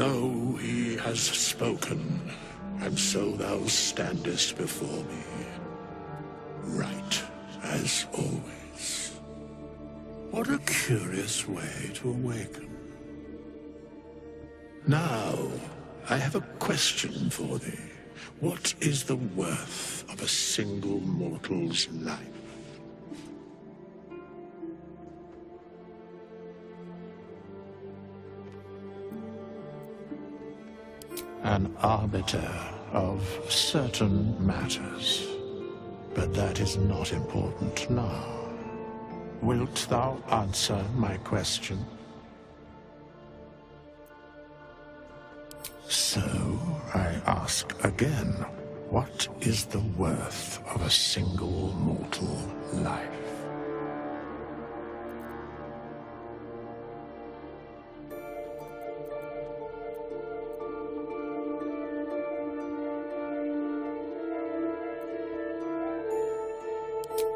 So he has spoken, and so thou standest before me, right as always. What a curious way to awaken. Now, I have a question for thee. What is the worth of a single mortal's life? An arbiter of certain matters. But that is not important now. Wilt thou answer my question? So, I ask again, what is the worth of a single mortal life?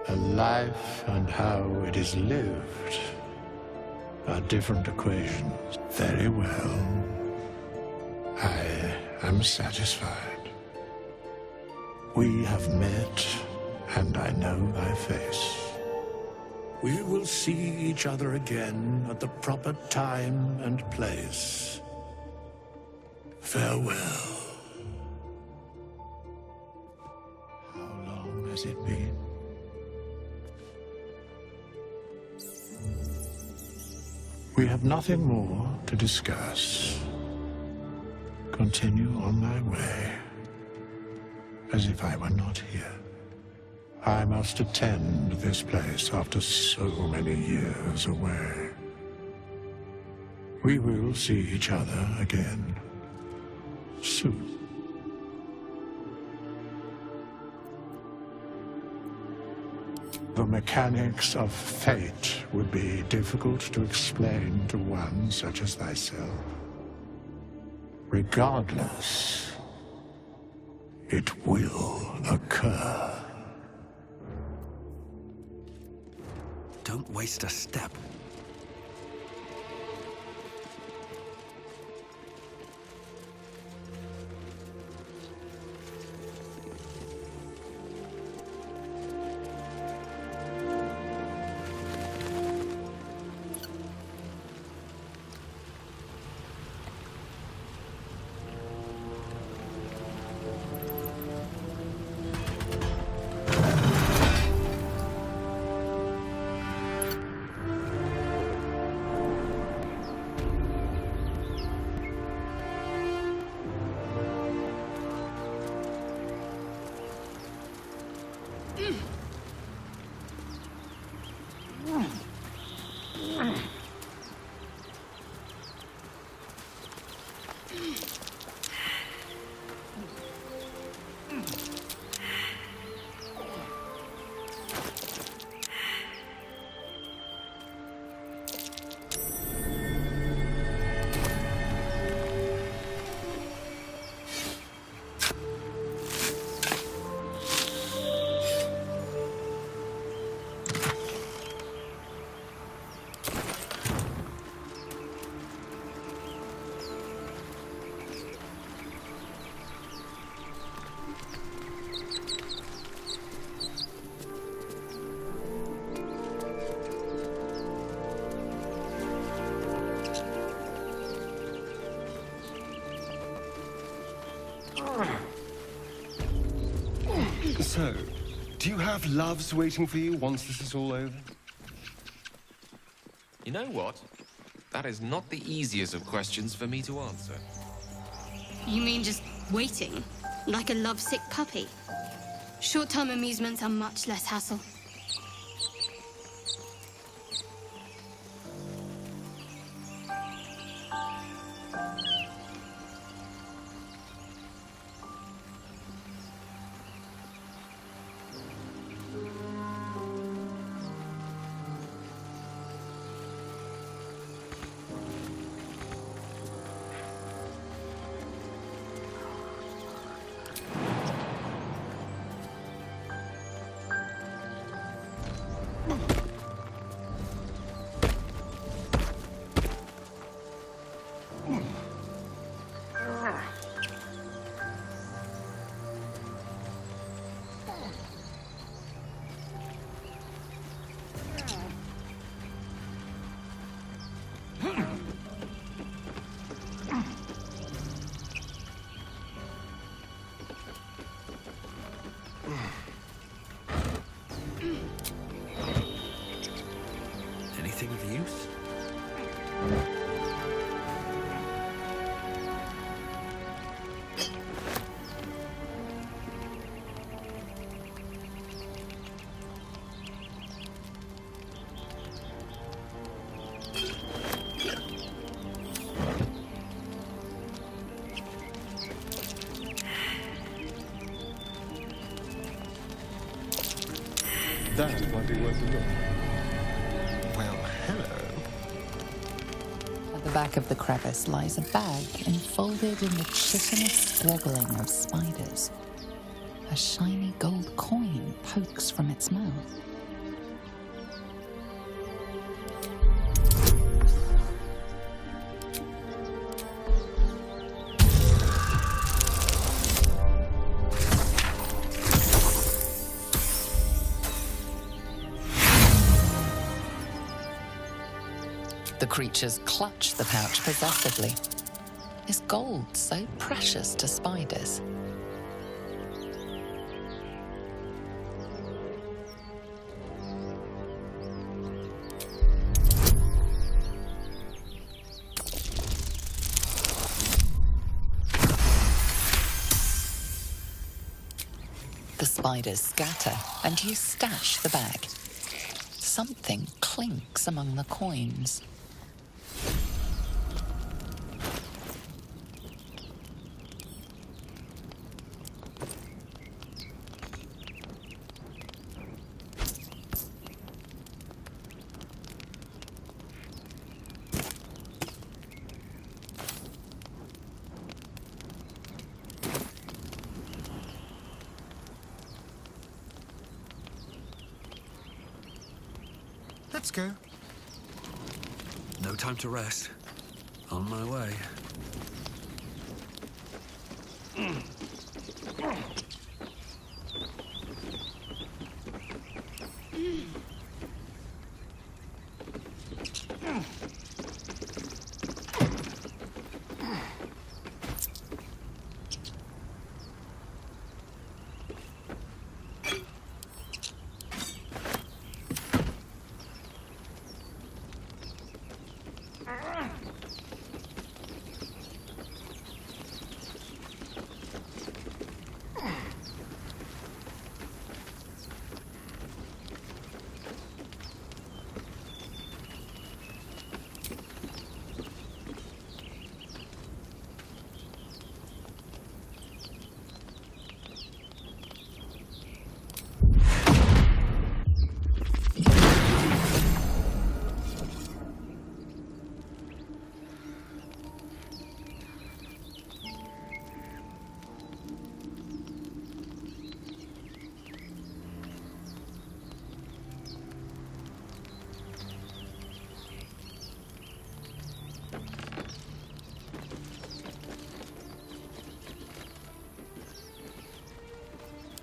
A life and how it is lived are different equations. Very well. I am satisfied. We have met, and I know thy face. We will see each other again at the proper time and place. Farewell. How long has it been? We have nothing more to discuss. Continue on thy way, as if I were not here. I must attend this place after so many years away. We will see each other again soon. The mechanics of fate would be difficult to explain to one such as thyself. Regardless, it will occur. Don't waste a step. So, do you have loves waiting for you once this is all over? You know what? That is not the easiest of questions for me to answer. You mean just waiting? Like a lovesick puppy? Short-term amusements are much less hassle. That might be worth a look. Well, hello. At the back of the crevice lies a bag enfolded in the chitinous squabbling of spiders. A shiny gold coin pokes from its mouth. The creatures clutch the pouch possessively. Is gold so precious to spiders? The spiders scatter, and you stash the bag. Something clinks among the coins. Let's go. No time to rest. On my way.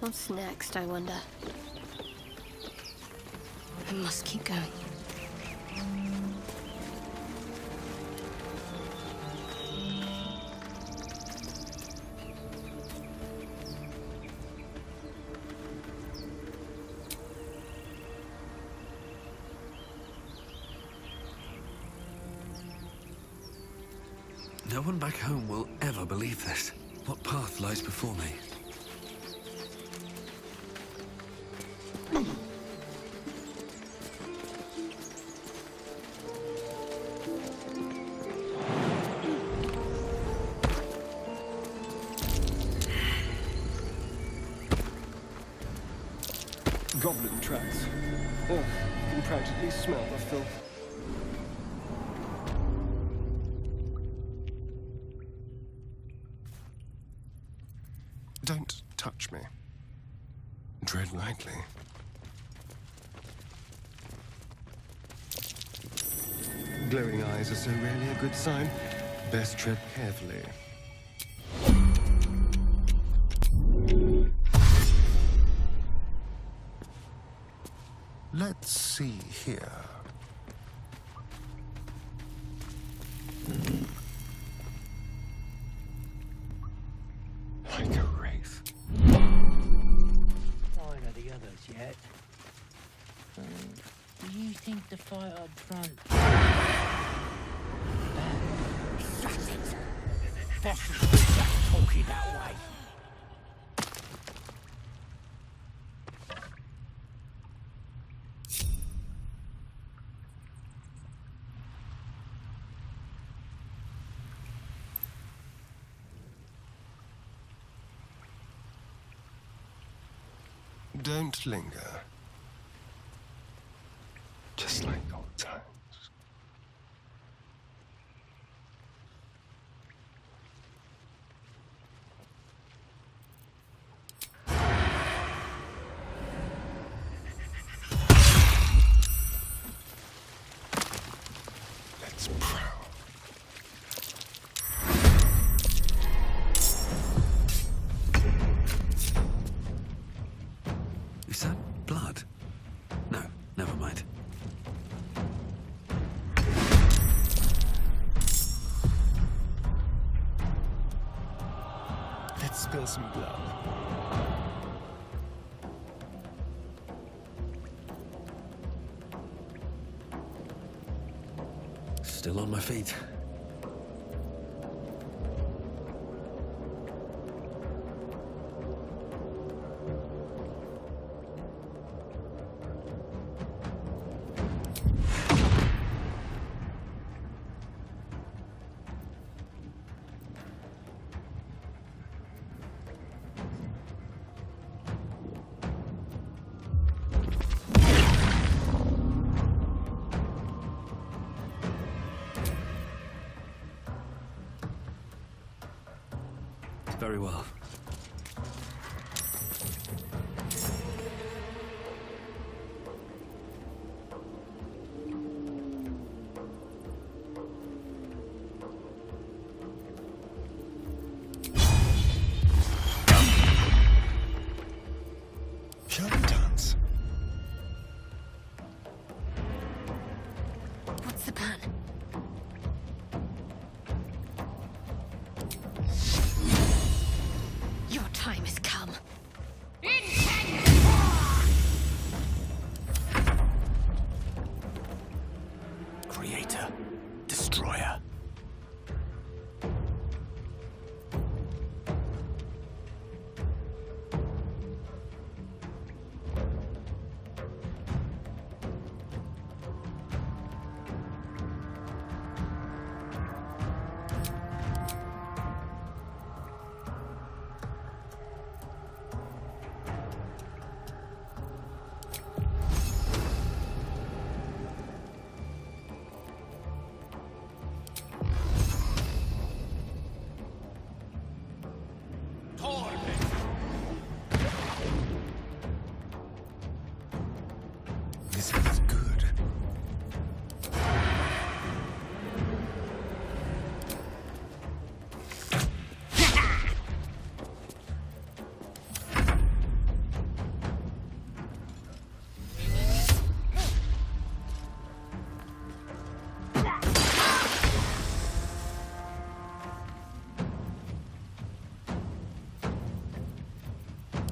What's next, I wonder? I must keep going. No one back home will ever believe this. What path lies before me? Goblin tracks. Oh, you can practically smell the filth. Don't touch me. Tread lightly. Glowing eyes are so rarely a good sign. Best tread carefully. Let's see here. Like a wraith. Sign of the others yet? Do you think the fight up front? Bosses talking that way. Don't linger. just like old times. Let's prowl. Is that blood? No, never mind. Let's spill some blood. Still on my feet. Very well. Shall we dance? What's the plan? Your time has come. Creator. Destroyer. This is good.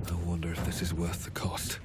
I wonder if this is worth the cost.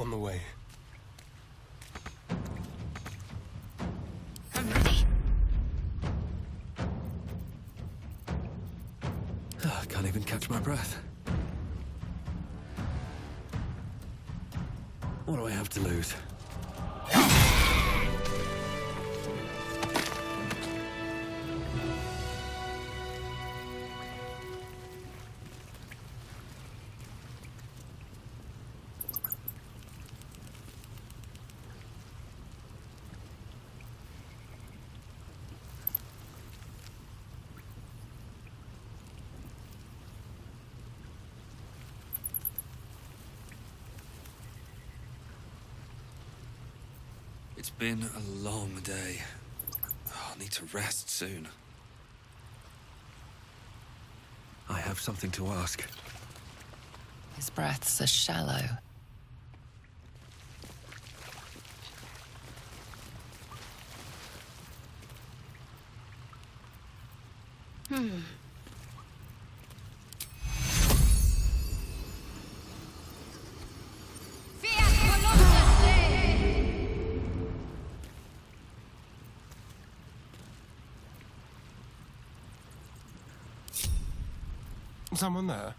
On the way. I'm ready. I can't even catch my breath. What do I have to lose? It's been a long day. I'll need to rest soon. I have something to ask. His breaths are shallow. Someone there?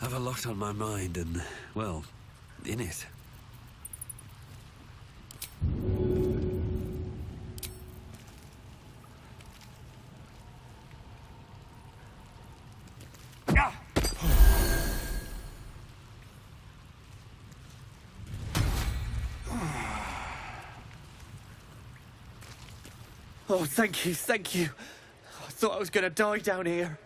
I've a lot on my mind and, well, in it. Oh, thank you, thank you. I thought I was gonna die down here.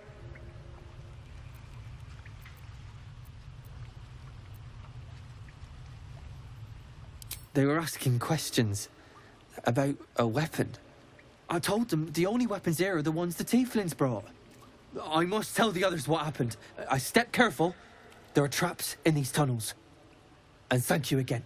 They were asking questions about a weapon. I told them the only weapons here are the ones the tieflings brought. I must tell the others what happened. I step careful. There are traps in these tunnels. And thank you again.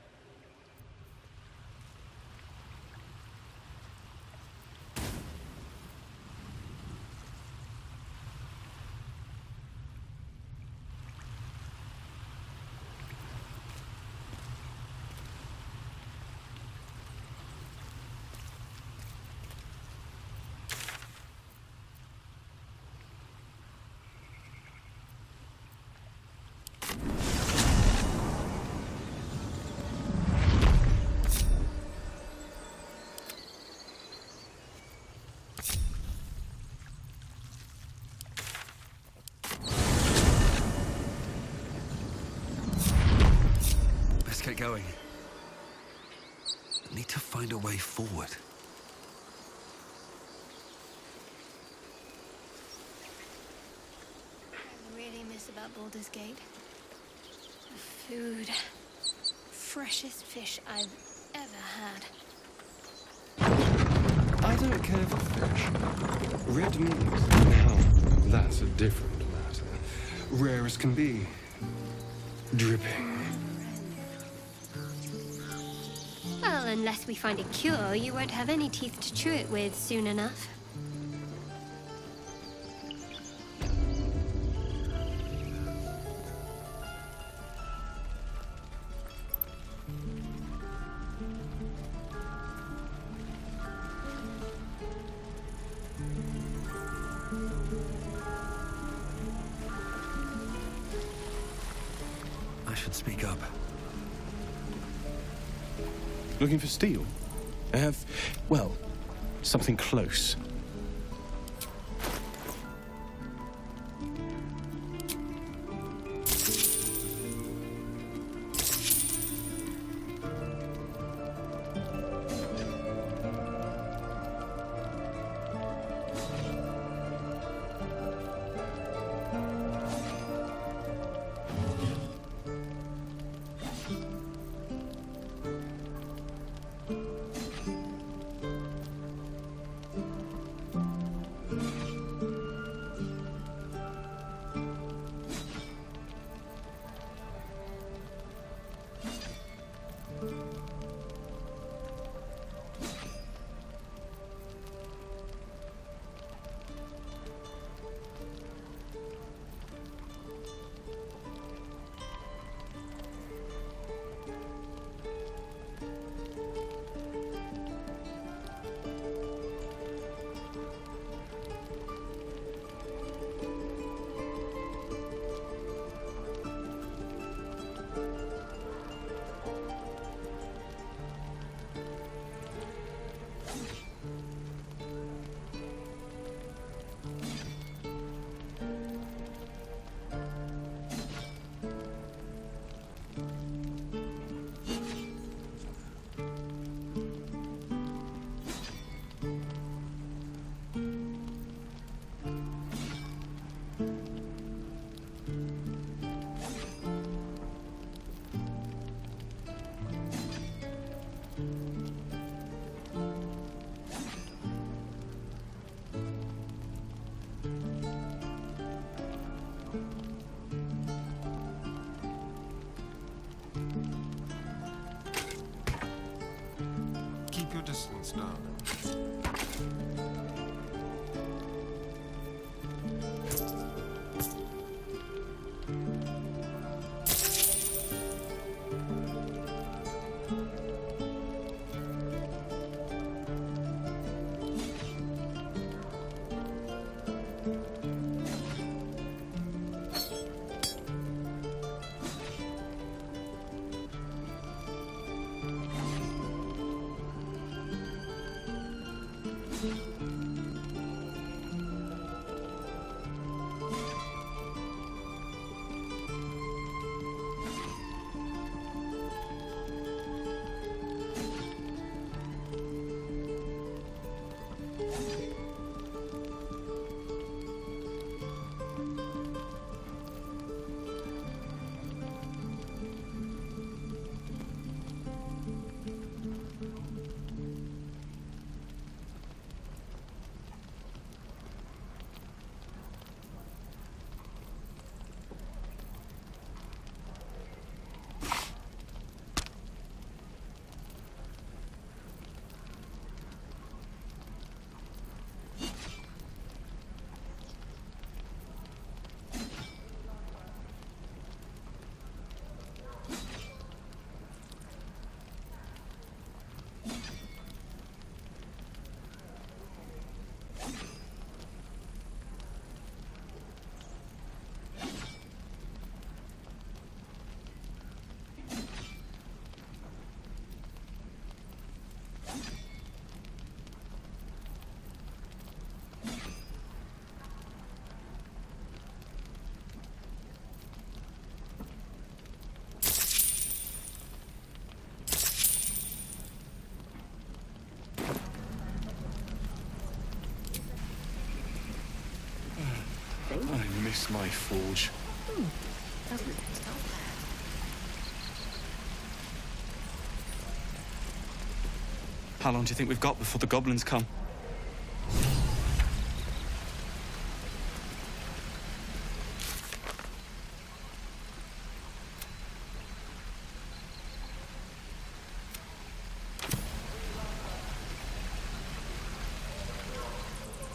Let's get going. I need to find a way forward. I really miss about Baldur's Gate. The food. Freshest fish I've ever had. I don't care for fish. Red meat, now, that's a different matter. Rare as can be. Dripping. Well, unless we find a cure, you won't have any teeth to chew it with soon enough. I should speak up. Looking for steel? I have, well, something close. your distance, darling. I miss my forge. How long do you think we've got before the goblins come?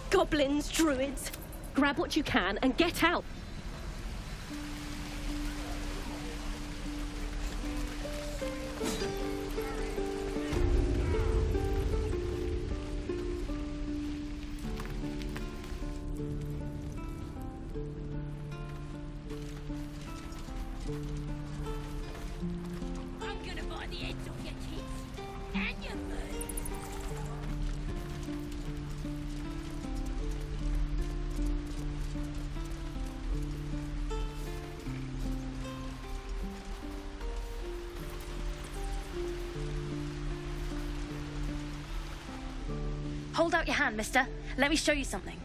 Goblins, druids. Grab what you can and get out. I'm gonna buy the heads off your kids and your birds. Hold out your hand, mister. Let me show you something.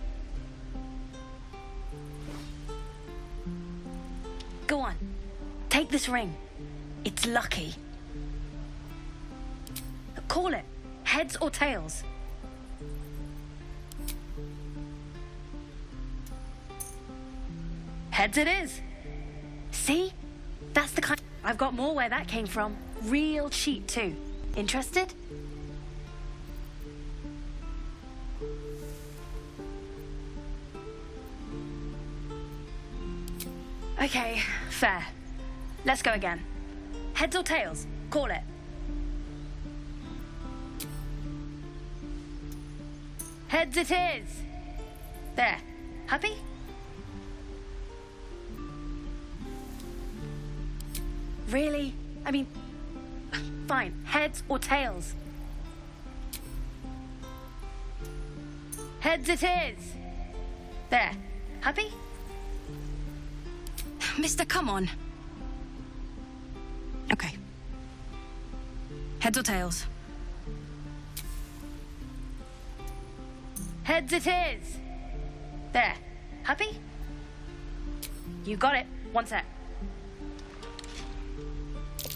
Go on. Take this ring. It's lucky. Call it. Heads or tails. Heads it is. See? That's the kind... I've got more where that came from. Real cheap, too. Interested? Okay, fair. Let's go again. Heads or tails? Call it. Heads it is. There. Happy? Really? I mean, fine. Heads or tails? Heads it is. There. Happy? Mister, come on. Okay. Heads or tails? Heads it is. There. Happy? You got it. One sec.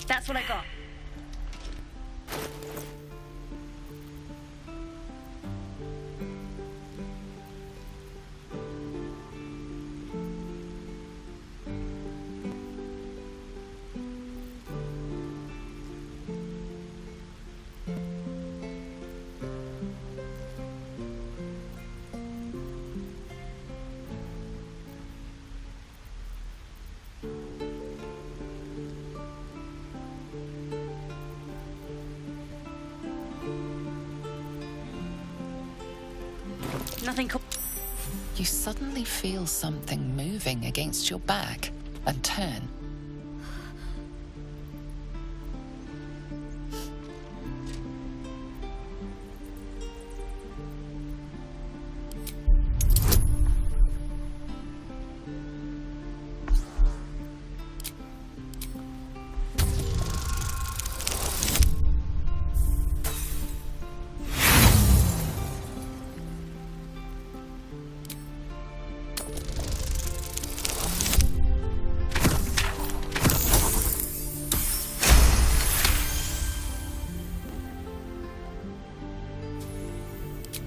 That's what I got. Nothing cool. You suddenly feel something moving against your back and turn.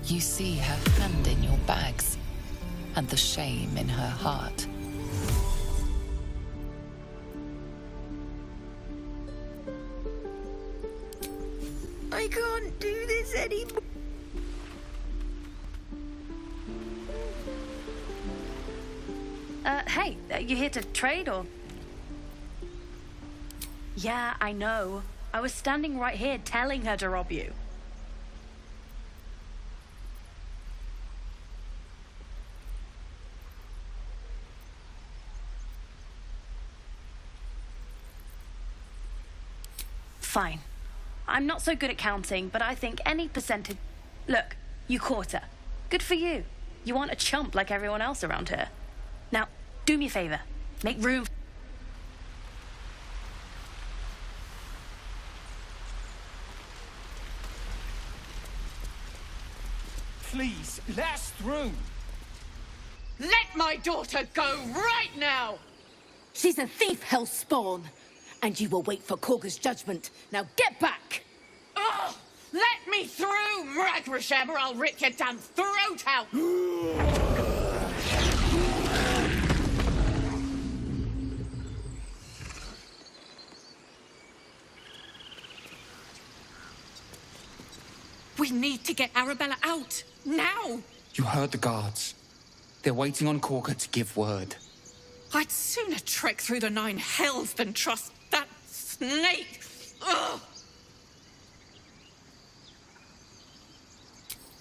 You see her hand in your bags and the shame in her heart. I can't do this anymore. Hey, you here to trade or? Yeah, I know. I was standing right here telling her to rob you. Fine. I'm not so good at counting, but I think any percentage... Look, you caught her. Good for you. You aren't a chump like everyone else around here. Now, do me a favor. Make room... Please, let us through. Let my daughter go right now! She's a thief, hellspawn. And you will wait for Korga's judgment. Now get back! Oh, let me through, Mragrashem, or I'll rip your damn throat out! We need to get Arabella out, now! You heard the guards. They're waiting on Korga to give word. I'd sooner trek through the 9 hells than trust that snake! Ugh!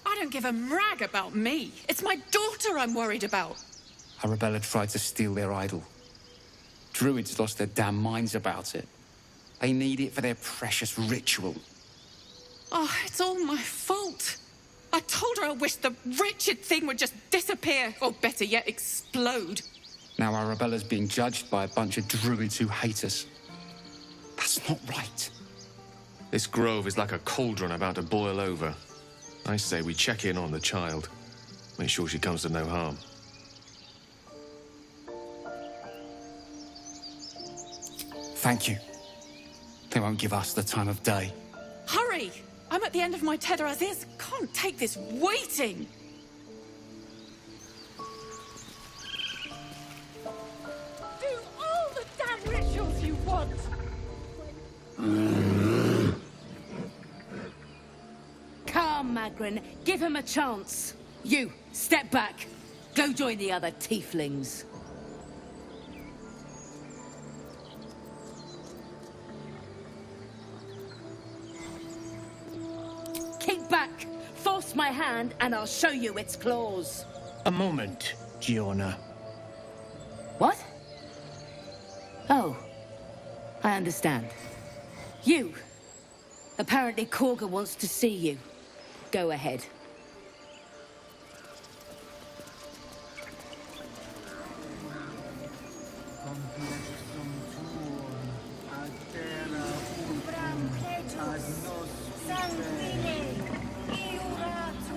I don't give a rag about me. It's my daughter I'm worried about. Arabella tried to steal their idol. Druids lost their damn minds about it. They need it for their precious ritual. Oh, it's all my fault. I told her I wished the wretched thing would just disappear, or better yet, explode. Now Arabella's being judged by a bunch of druids who hate us. That's not right. This grove is like a cauldron about to boil over. I say we check in on the child. Make sure she comes to no harm. Thank you. They won't give us the time of day. Hurry! I'm at the end of my tether as is. Can't take this waiting. Do all the damn rituals you want! Calm, Magrin. Give him a chance. You, step back. Go join the other tieflings. Keep back. Force my hand and I'll show you its claws. A moment, Giona. What? Oh, I understand. You. Apparently Korga wants to see you. Go ahead.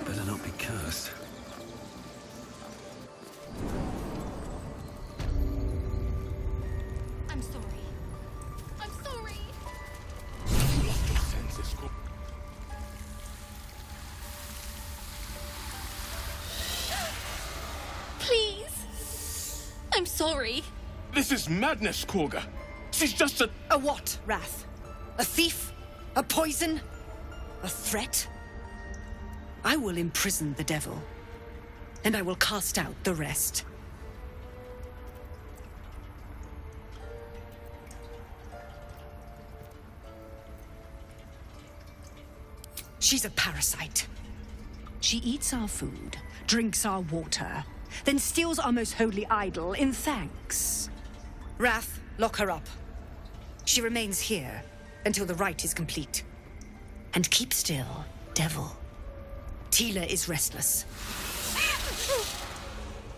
Better not be cursed. I'm sorry. I'm sorry. Please. I'm sorry. This is madness, Korga. She's just a... A what, Wrath? A thief? A poison? A threat? I will imprison the devil, and I will cast out the rest. She's a parasite. She eats our food, drinks our water, then steals our most holy idol in thanks. Wrath, lock her up. She remains here until the rite is complete. And keep still, devil. Tila is restless.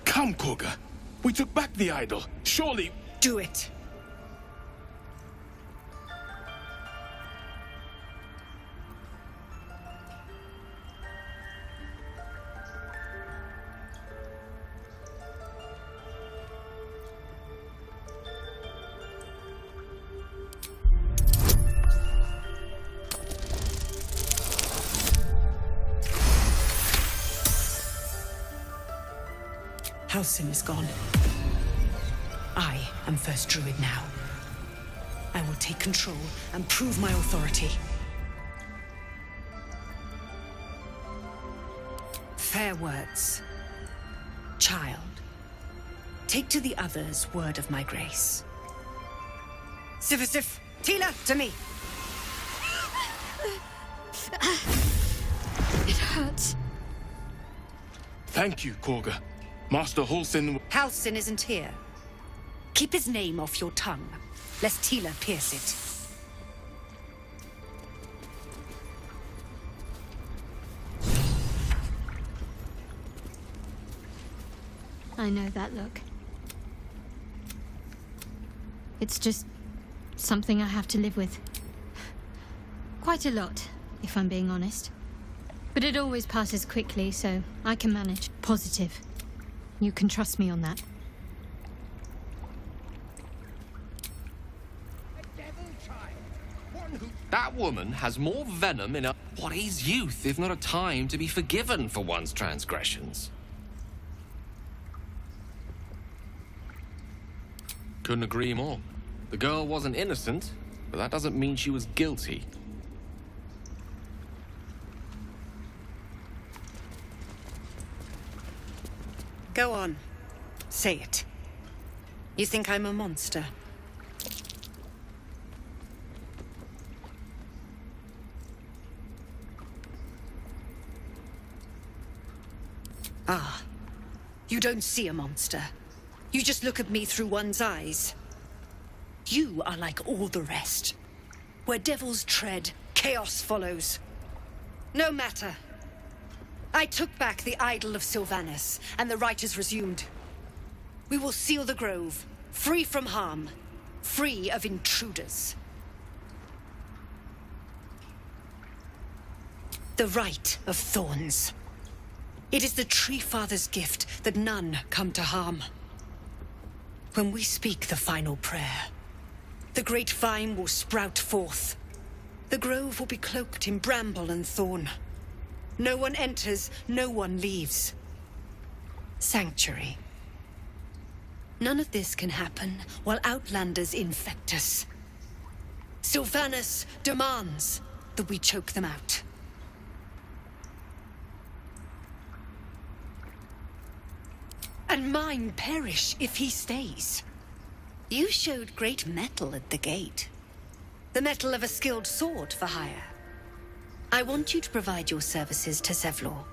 Come, Koga. We took back the idol. Surely... Do it. Halsin is gone. I am first druid now. I will take control and prove my authority. Fair words. Child, take to the others word of my grace. Sifisif, Tila, to me! It hurts. Thank you, Koga. Master Halsin... Halsin isn't here. Keep his name off your tongue, lest Tila pierce it. I know that look. It's just something I have to live with. Quite a lot, if I'm being honest. But it always passes quickly, so I can manage. Positive. You can trust me on that. That woman has more venom in her... What is youth, if not a time to be forgiven for one's transgressions? Couldn't agree more. The girl wasn't innocent, but that doesn't mean she was guilty. Go on. Say it. You think I'm a monster? Ah. You don't see a monster. You just look at me through one's eyes. You are like all the rest. Where devils tread, chaos follows. No matter. I took back the idol of Sylvanas, and the rite is resumed. We will seal the grove, free from harm, free of intruders. The rite of thorns. It is the Tree Father's gift that none come to harm. When we speak the final prayer, the great vine will sprout forth. The grove will be cloaked in bramble and thorn. No one enters, no one leaves. Sanctuary. None of this can happen while Outlanders infect us. Sylvanas demands that we choke them out. And mine perish if he stays. You showed great mettle at the gate. The mettle of a skilled sword for hire. I want you to provide your services to Zevlor.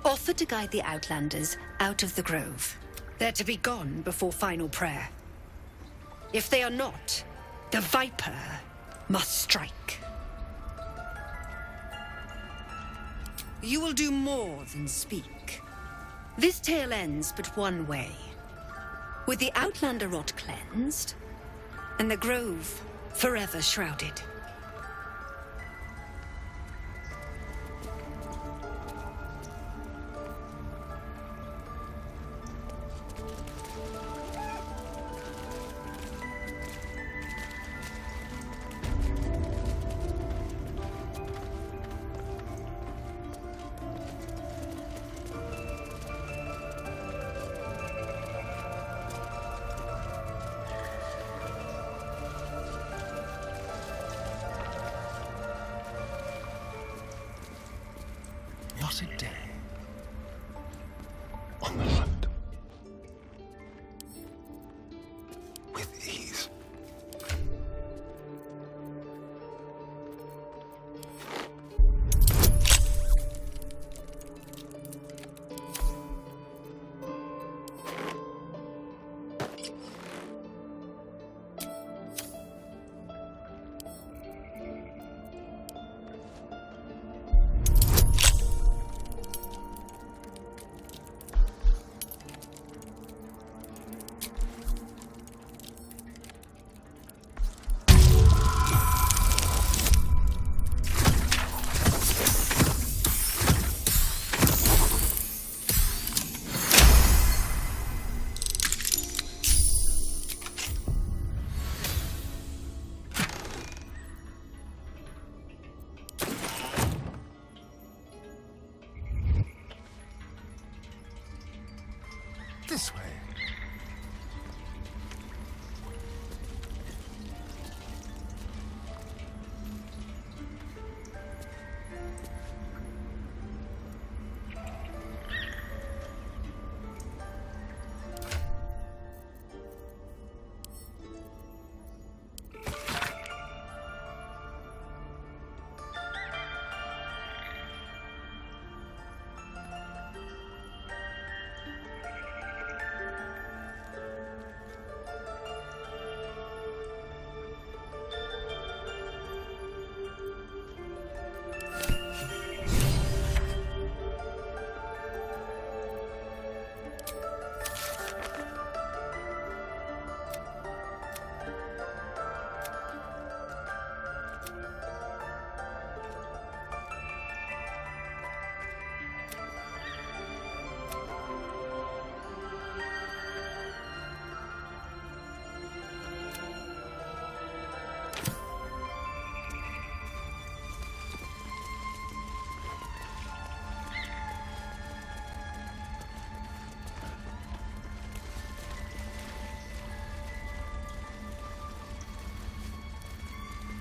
Offer to guide the Outlanders out of the grove. They're to be gone before final prayer. If they are not, the Viper must strike. You will do more than speak. This tale ends but one way. With the Outlander rot cleansed, and the grove forever shrouded. This way.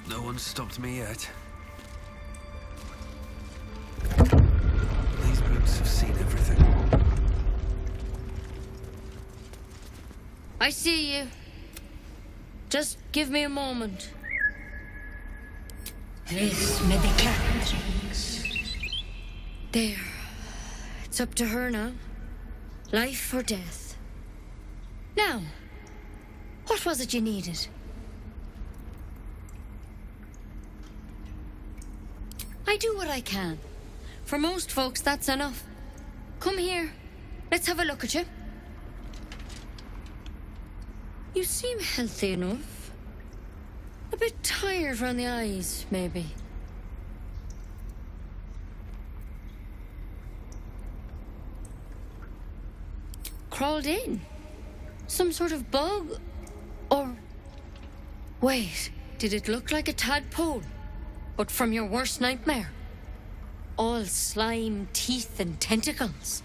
No one's stopped me yet. These boots have seen everything. I see you. Just give me a moment. Vis medicatrix. There. It's up to her now. Life or death. Now, what was it you needed? I do what I can. For most folks, that's enough. Come here. Let's have a look at you. You seem healthy enough. A bit tired around the eyes, maybe. Crawled in? Some sort of bug? Or... Wait, did it look like a tadpole? But from your worst nightmare? All slime, teeth, and tentacles.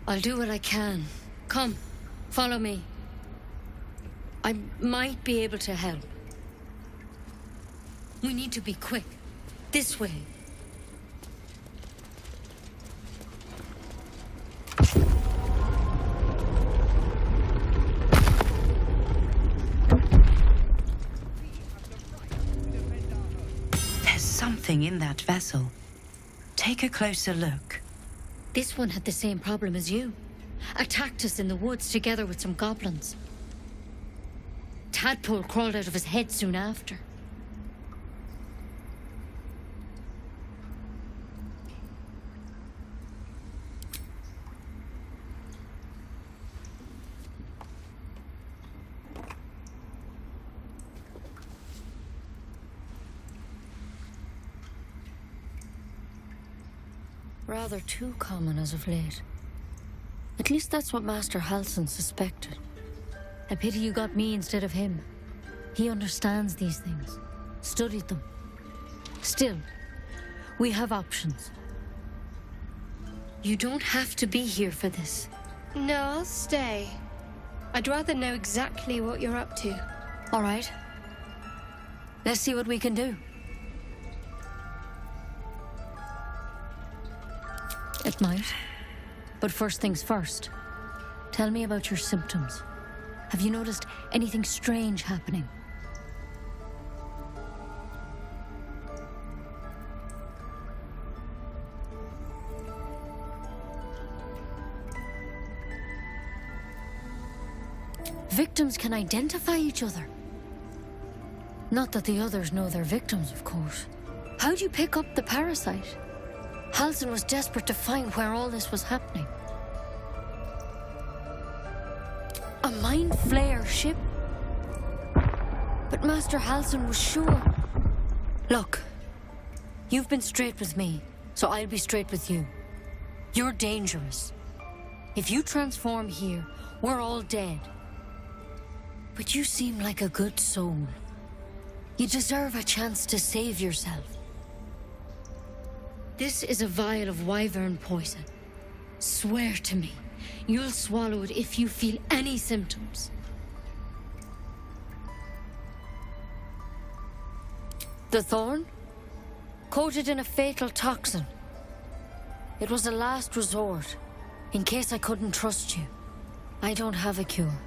I'll do what I can. Come, follow me. I might be able to help. We need to be quick. This way. There's something in that vessel. Take a closer look. This one had the same problem as you. Attacked us in the woods together with some goblins. Tadpole crawled out of his head soon after. Rather too common as of late. At least that's what Master Halsin suspected. A pity you got me instead of him. He understands these things. Studied them. Still, we have options. You don't have to be here for this. No, I'll stay. I'd rather know exactly what you're up to. All right. Let's see what we can do. It might. But first things first. Tell me about your symptoms. Have you noticed anything strange happening? Victims can identify each other. Not that the others know they're victims, of course. How'd you pick up the parasite? Halsin was desperate to find where all this was happening. A mind flare ship? But Master Halsin was sure. Look, you've been straight with me, so I'll be straight with you. You're dangerous. If you transform here, we're all dead. But you seem like a good soul. You deserve a chance to save yourself. This is a vial of wyvern poison. Swear to me, you'll swallow it if you feel any symptoms. The thorn? Coated in a fatal toxin. It was a last resort, in case I couldn't trust you. I don't have a cure.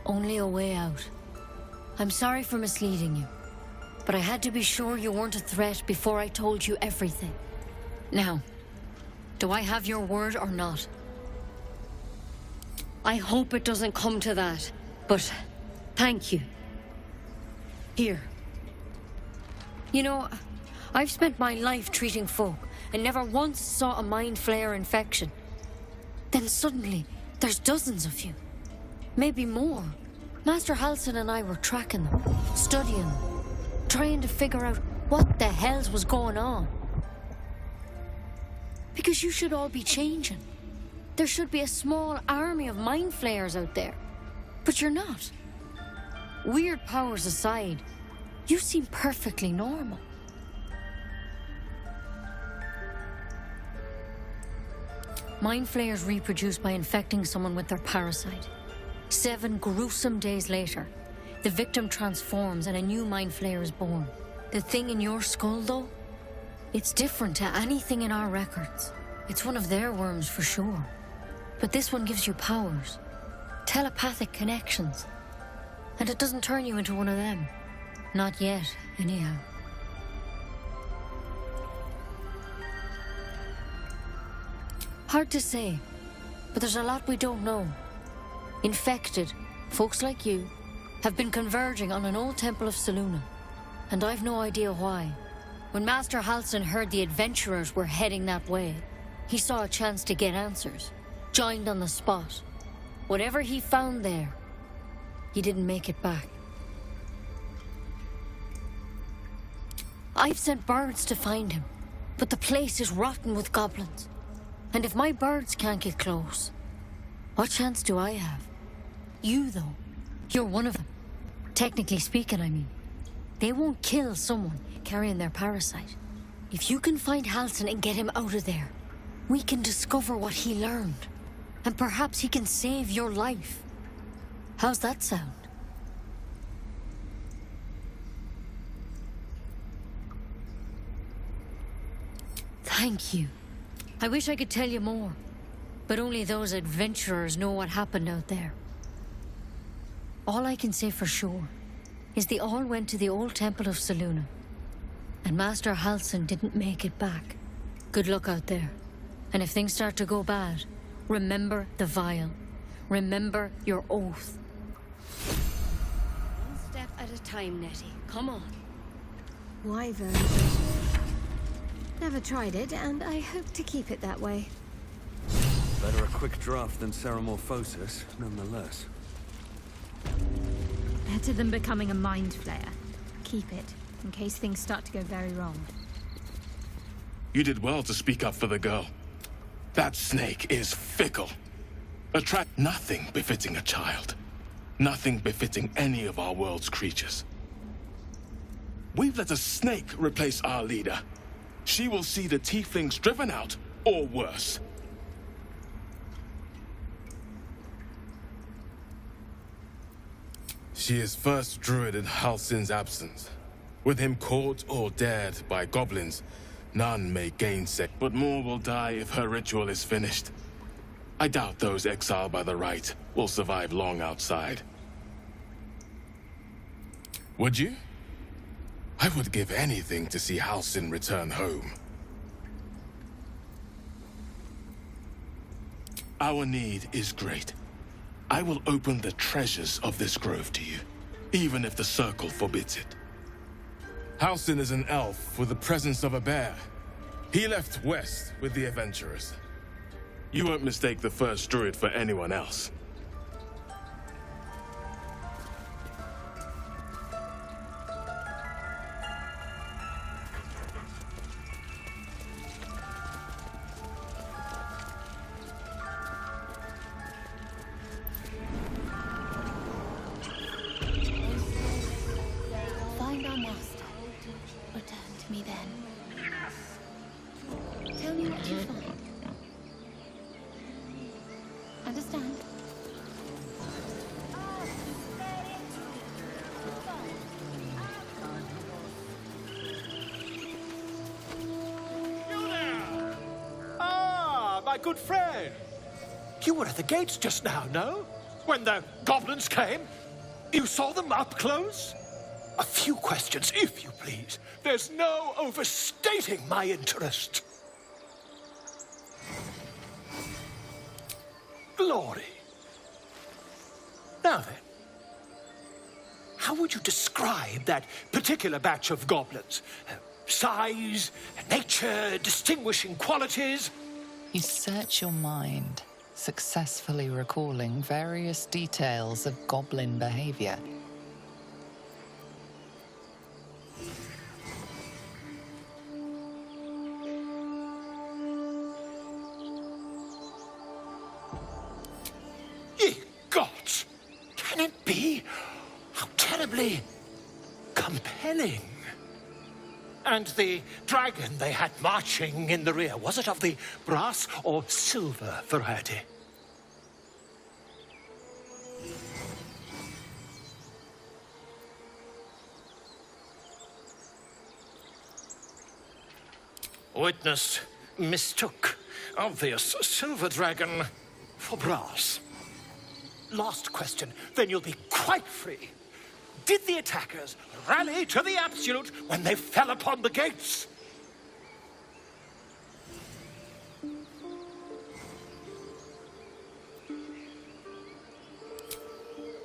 Only a way out. I'm sorry for misleading you, but I had to be sure you weren't a threat before I told you everything. Now, do I have your word or not? I hope it doesn't come to that, but thank you. Here. You know, I've spent my life treating folk and never once saw a mind flare infection. Then suddenly, there's dozens of you. Maybe more. Master Halsin and I were tracking them, studying them, trying to figure out what the hell was going on. Because you should all be changing. There should be a small army of mind flayers out there. But you're not. Weird powers aside, you seem perfectly normal. Mind flayers reproduce by infecting someone with their parasite. 7 gruesome days later, the victim transforms and a new mind flayer is born. The thing in your skull, though, it's different to anything in our records. It's one of their worms for sure. But this one gives you powers, telepathic connections. And it doesn't turn you into one of them. Not yet, anyhow. Hard to say, but there's a lot we don't know. Infected, folks like you, have been converging on an old temple of Selûne, and I've no idea why. When Master Halsin heard the adventurers were heading that way, he saw a chance to get answers, joined on the spot. Whatever he found there, he didn't make it back. I've sent birds to find him, but the place is rotten with goblins. And if my birds can't get close, what chance do I have? You, though, you're one of them. Technically speaking, I mean. They won't kill someone carrying their parasite. If you can find Halsin and get him out of there, we can discover what he learned. And perhaps he can save your life. How's that sound? Thank you. I wish I could tell you more, but only those adventurers know what happened out there. All I can say for sure is they all went to the old temple of Selûne, and Master Halsin didn't make it back. Good luck out there, and if things start to go bad, remember the vial. Remember your oath. One step at a time, Nettie. Come on. Wyvern. Never tried it, and I hope to keep it that way. Better a quick draft than Ceramorphosis, nonetheless. Better than becoming a mind flayer. Keep it, in case things start to go very wrong. You did well to speak up for the girl. That snake is fickle. Attract nothing befitting a child. Nothing befitting any of our world's creatures. We've let a snake replace our leader. She will see the tieflings driven out, or worse. She is first druid in Halsin's absence. With him caught or dared by goblins, none may gainsay. But more will die if her ritual is finished. I doubt those exiled by the rite will survive long outside. Would you? I would give anything to see Halsin return home. Our need is great. I will open the treasures of this grove to you, even if the Circle forbids it. Halsin is an elf with the presence of a bear. He left west with the adventurers. You won't mistake the first druid for anyone else. lost, return to me then. Tell me what you find. Understand? Ah, my good friend. You were at the gates just now, no? When the goblins came? You saw them up close? A few questions, if you please. There's no overstating my interest. Glory. Now then, how would you describe that particular batch of goblins? Size, nature, distinguishing qualities? You search your mind, successfully recalling various details of goblin behavior. Ye gods! Can it be? How terribly compelling. And the dragon they had marching in the rear, was it of the brass or silver variety? Witness mistook obvious silver dragon for brass. Last question, then you'll be quite free. Did the attackers rally to the absolute when they fell upon the gates?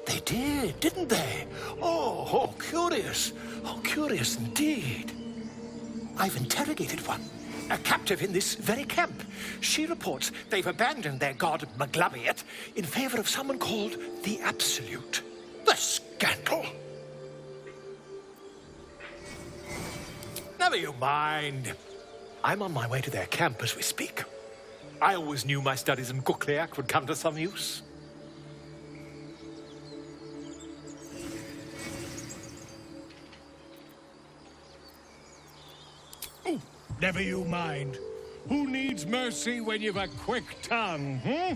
They did, didn't they? Oh, curious. Oh, curious indeed. I've interrogated one, a captive in this very camp. She reports they've abandoned their god Maglabiet in favor of someone called the Absolute. The scandal! Never you mind. I'm on my way to their camp as we speak. I always knew my studies in Gukliak would come to some use. Never you mind. Who needs mercy when you've a quick tongue, hmm?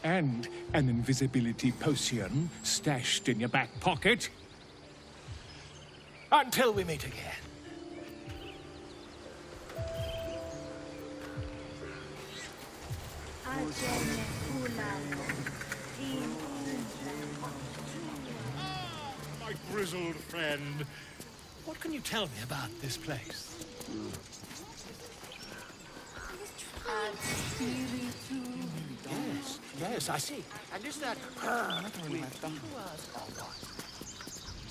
And an invisibility potion stashed in your back pocket. Until we meet again. My grizzled friend. What can you tell me about this place? Yes, I see. And is that...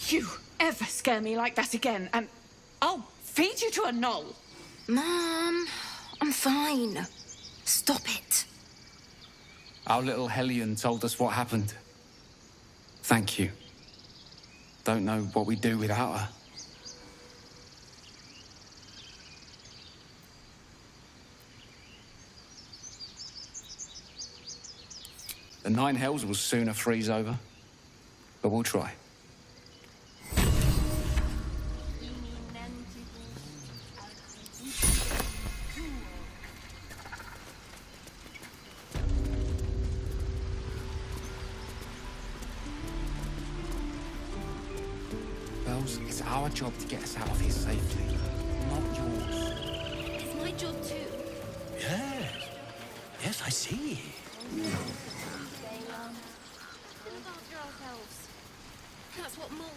You ever scare me like that again, and I'll feed you to a knoll. Mom, I'm fine. Stop it. Our little Hellion told us what happened. Thank you. Don't know what we'd do without her. The Nine Hells will sooner freeze over, but we'll try. Bells, it's our job to get us out of here safely, not yours. It's my job too. Yes. Yes, I see. That's what moles.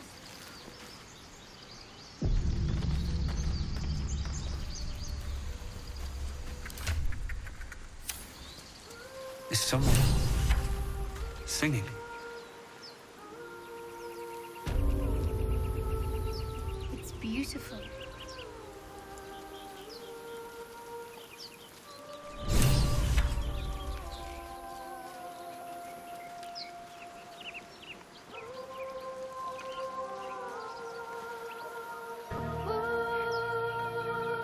Is someone singing? It's beautiful.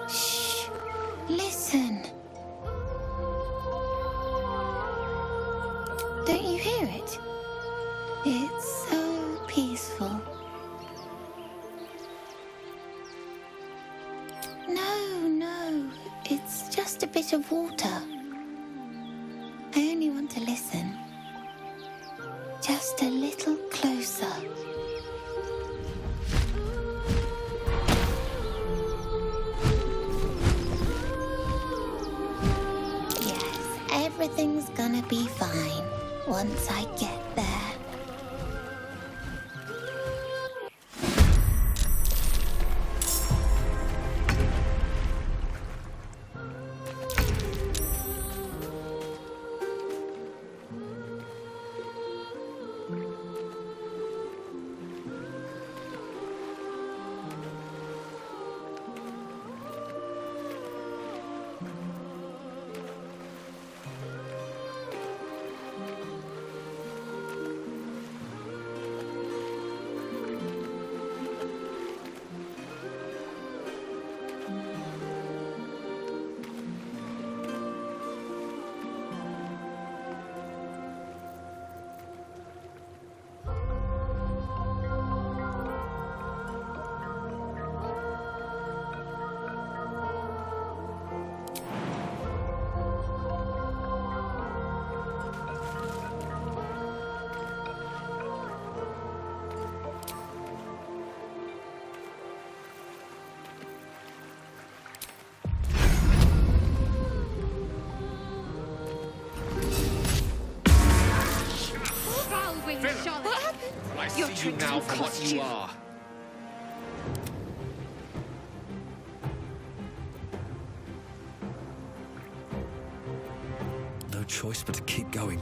Shh. Listen. Don't you hear it? It's so peaceful. Just a bit of water. I only want to listen. Just a little closer. Yes, everything's gonna be fine once I get there. I see you now for what you are. No choice but to keep going.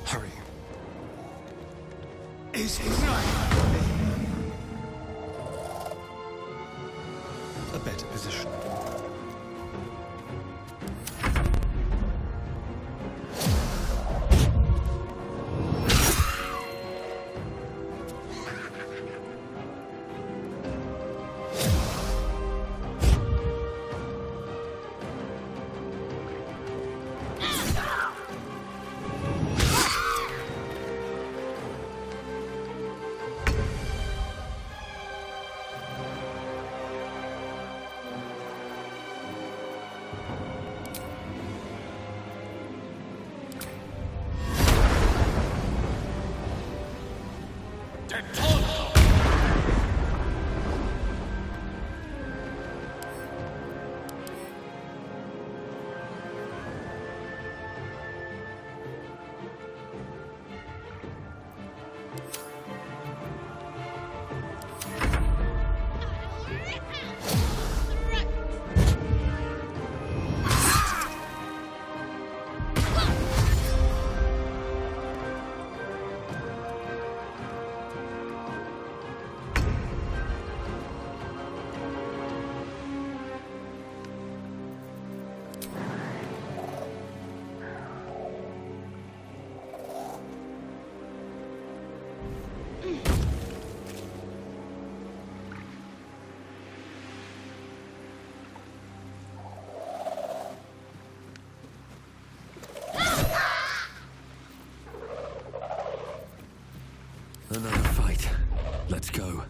Hurry. Is he not? A better position. Another fight. Let's go.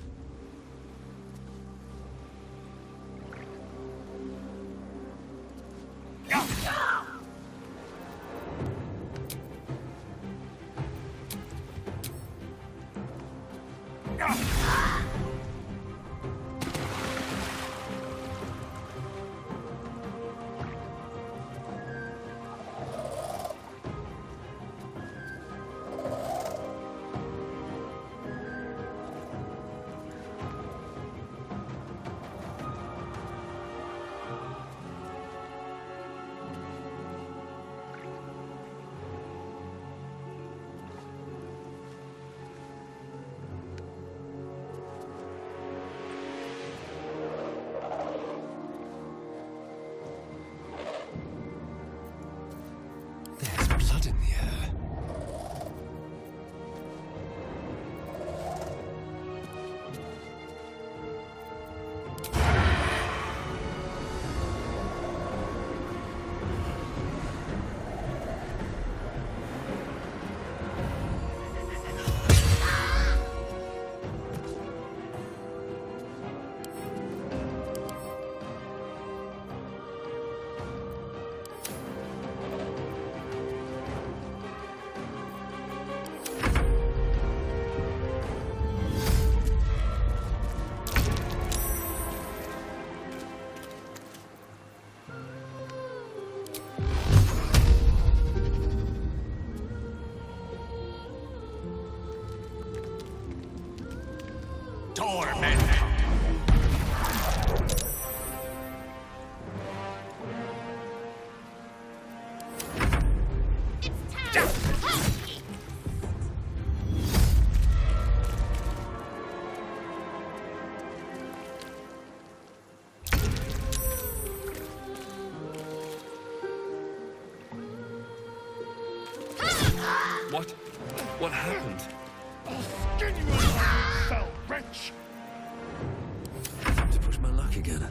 What? What happened? I'll skin you, you fell wretch! Time to push my luck again.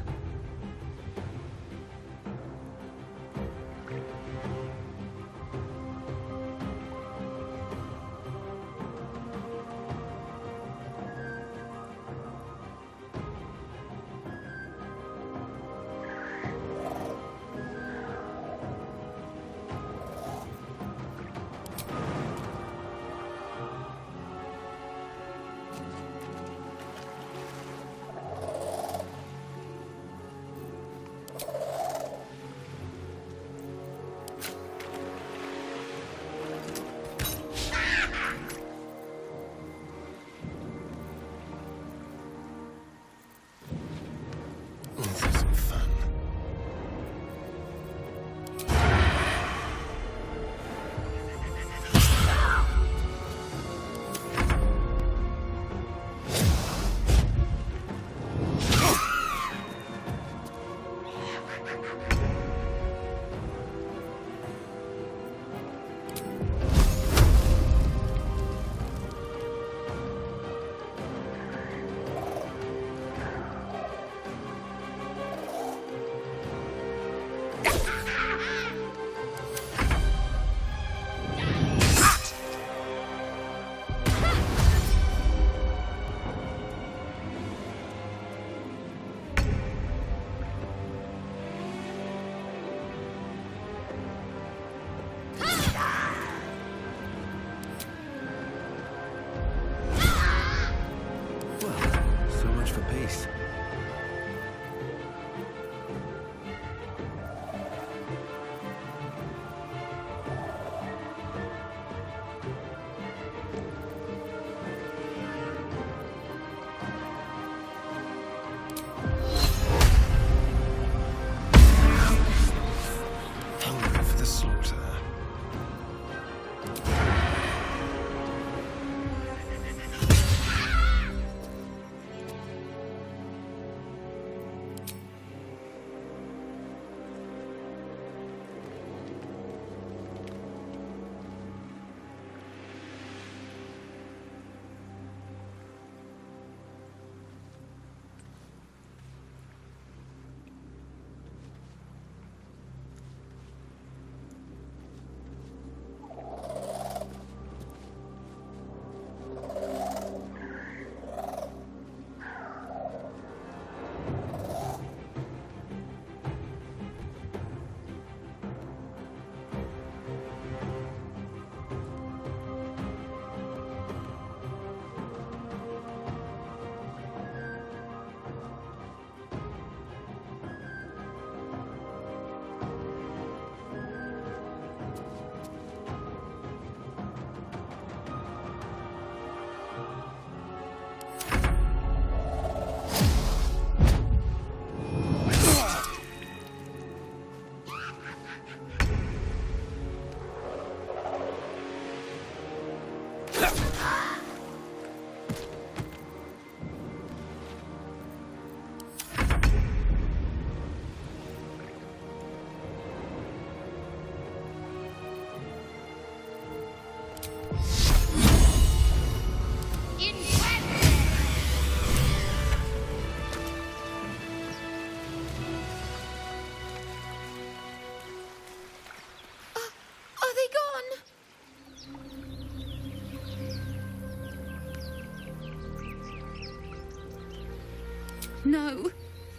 No.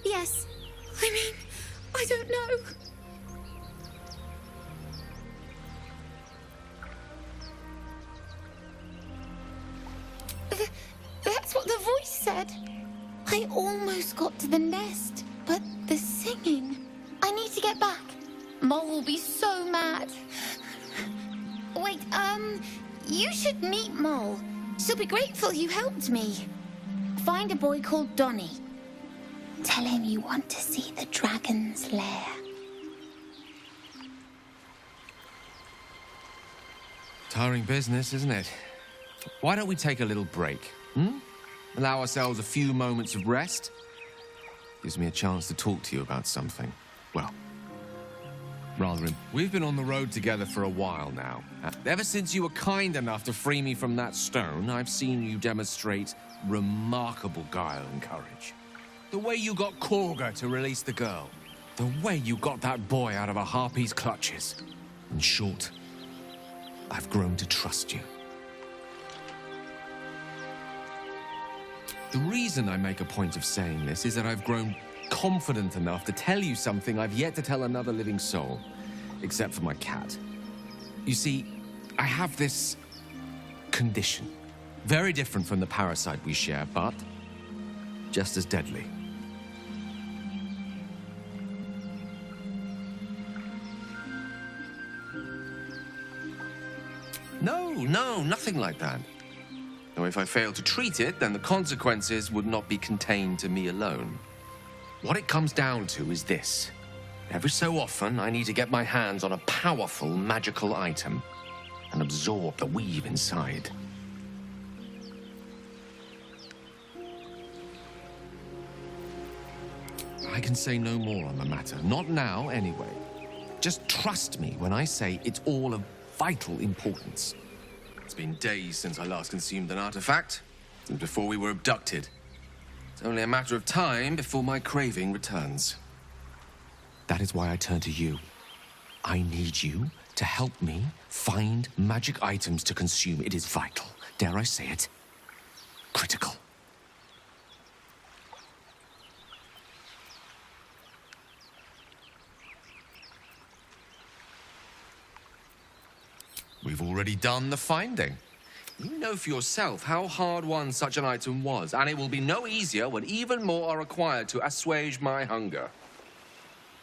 Yes. I mean, I don't know. That's what the voice said. I almost got to the nest, but the singing. I need to get back. Mole will be so mad. Wait, you should meet Mole. She'll be grateful you helped me. Find a boy called Donny. Tell him you want to see the dragon's lair. Tiring business, isn't it? Why don't we take a little break, hmm? Allow ourselves a few moments of rest? Gives me a chance to talk to you about something. Well, we've been on the road together for a while now. Ever since you were kind enough to free me from that stone, I've seen you demonstrate remarkable guile and courage. The way you got Korga to release the girl. The way you got that boy out of a harpy's clutches. In short, I've grown to trust you. The reason I make a point of saying this is that I've grown confident enough to tell you something I've yet to tell another living soul, except for my cat. You see, I have this condition. Very different from the parasite we share, but just as deadly. No, nothing like that. Though if I fail to treat it, then the consequences would not be contained to me alone. What it comes down to is this. Every so often, I need to get my hands on a powerful magical item and absorb the weave inside. I can say no more on the matter. Not now, anyway. Just trust me when I say it's all of vital importance. It's been days since I last consumed an artifact, since before we were abducted. It's only a matter of time before my craving returns. That is why I turn to you. I need you to help me find magic items to consume. It is vital. Dare I say it? Critical. We've already done the finding. You know for yourself how hard-won such an item was, and it will be no easier when even more are required to assuage my hunger.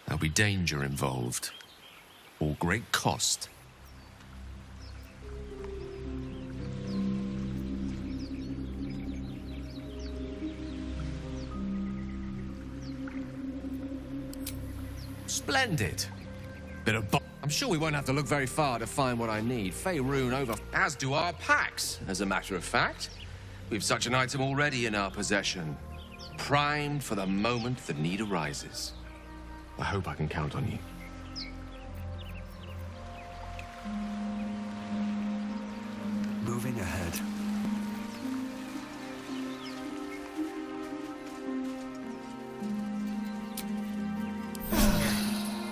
There'll be danger involved, or great cost. Splendid. Bit of I'm sure we won't have to look very far to find what I need. Faerun over, as do our packs, as a matter of fact. We've such an item already in our possession. Primed for the moment the need arises. I hope I can count on you. Moving ahead.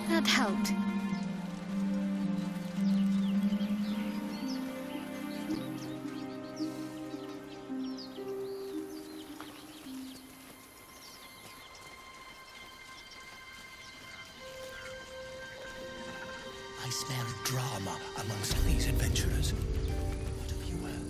That helped. I smell drama amongst these adventurers. What have you heard?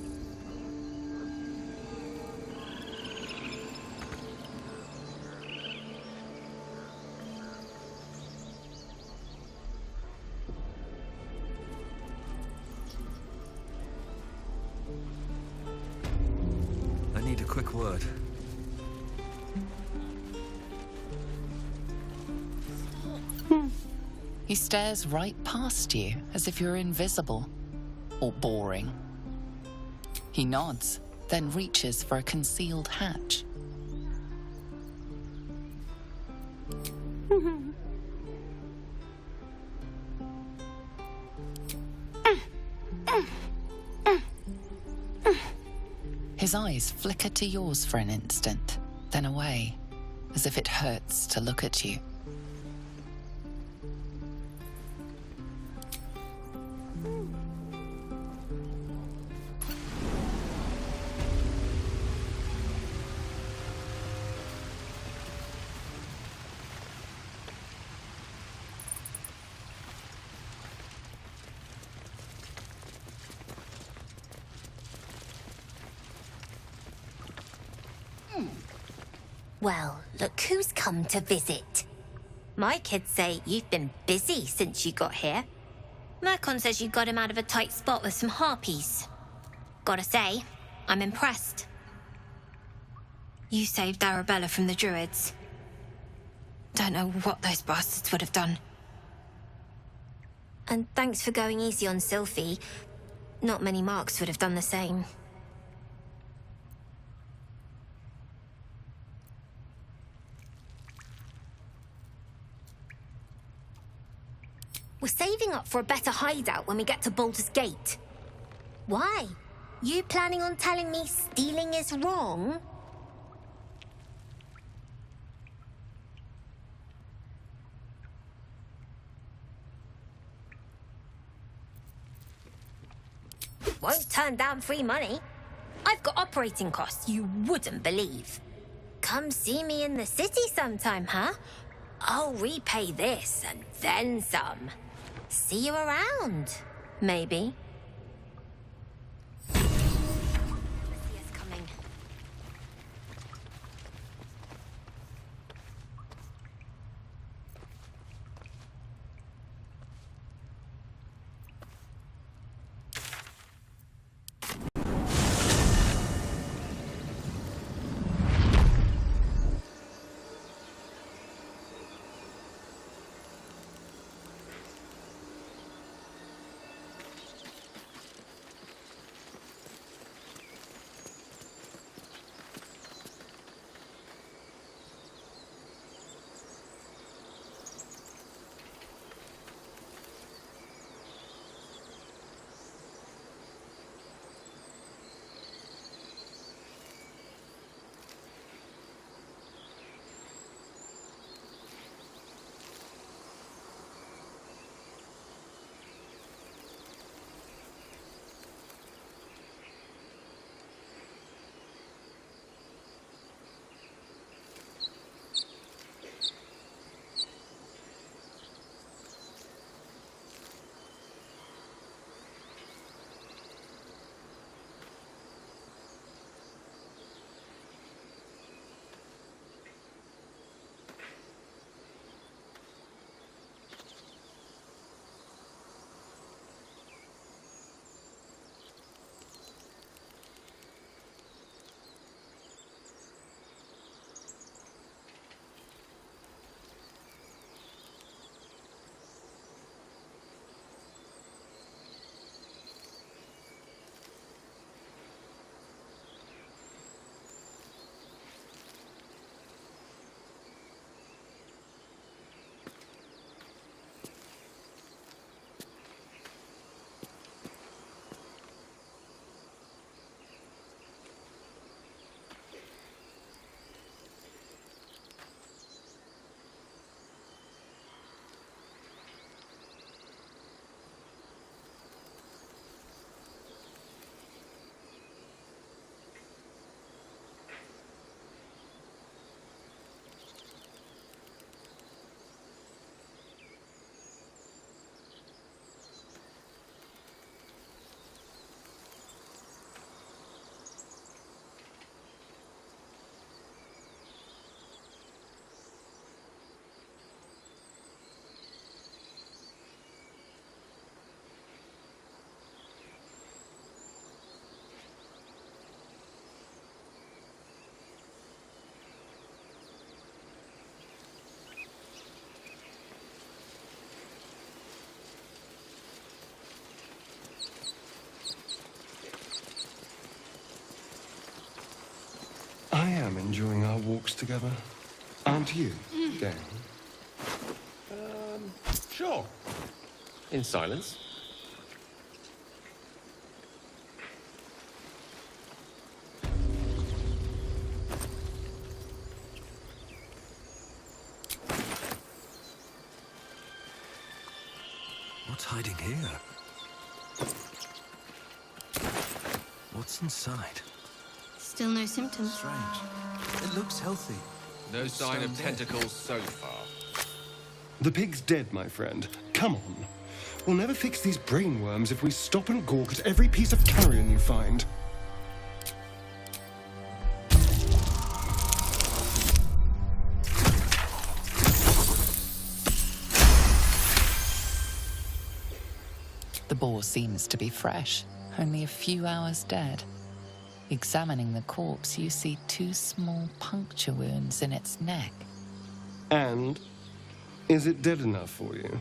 I need a quick word. He stares right past you, as if you're invisible. Or boring. He nods, then reaches for a concealed hatch. His eyes flicker to yours for an instant, then away, as if it hurts to look at you. Well, look who's come to visit. My kids say you've been busy since you got here. Mercon says you got him out of a tight spot with some harpies. Gotta say, I'm impressed. You saved Arabella from the druids. Don't know what those bastards would have done. And thanks for going easy on Sylphie. Not many marks would have done the same. We're saving up for a better hideout when we get to Baldur's Gate. Why? You planning on telling me stealing is wrong? Won't turn down free money. I've got operating costs you wouldn't believe. Come see me in the city sometime, huh? I'll repay this and then some. See you around, maybe. See us coming. I am enjoying our walks together. Aren't you, Dan? Sure. In silence. What's hiding here? What's inside? Still no symptoms. Strange. It looks healthy. No sign of tentacles so far. The pig's dead, my friend. Come on. We'll never fix these brain worms if we stop and gawk at every piece of carrion you find. The boar seems to be fresh, only a few hours dead. Examining the corpse, you see 2 small puncture wounds in its neck. And is it dead enough for you?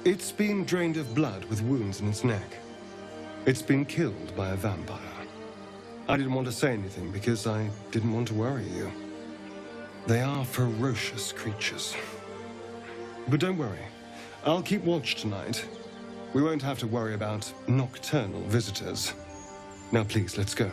It's been drained of blood with wounds in its neck. It's been killed by a vampire. I didn't want to say anything because I didn't want to worry you. They are ferocious creatures. But don't worry. I'll keep watch tonight. We won't have to worry about nocturnal visitors. Now please, let's go.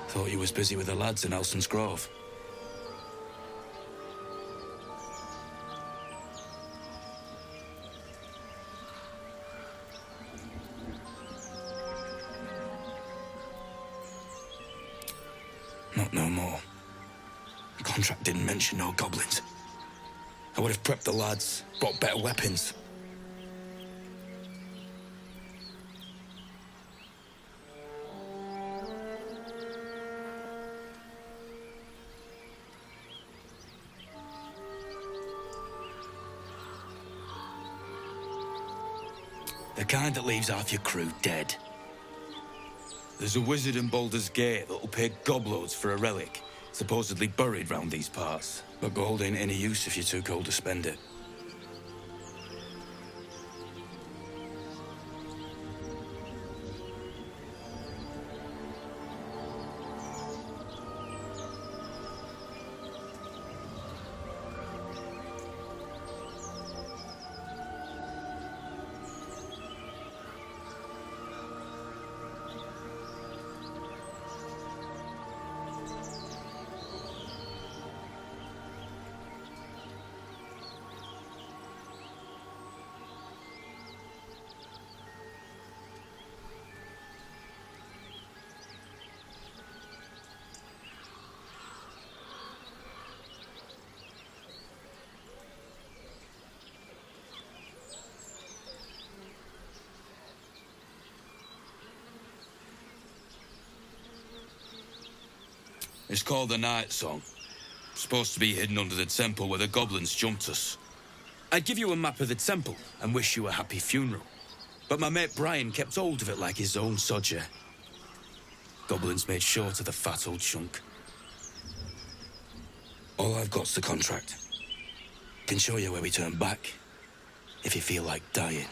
Thought you was busy with the lads in Elson's Grove. Not no more. The contract didn't mention no goblins. I would have prepped the lads, brought better weapons. The kind that leaves half your crew dead. There's a wizard in Baldur's Gate that'll pay gobloads for a relic, supposedly buried round these parts. But gold ain't any use if you're too cold to spend it. It's called the Night Song. Supposed to be hidden under the temple where the goblins jumped us. I'd give you a map of the temple and wish you a happy funeral. But my mate Brian kept hold of it like his own sodger. Goblins made short of the fat old chunk. All I've got's the contract. Can show you where we turn back, if you feel like dying.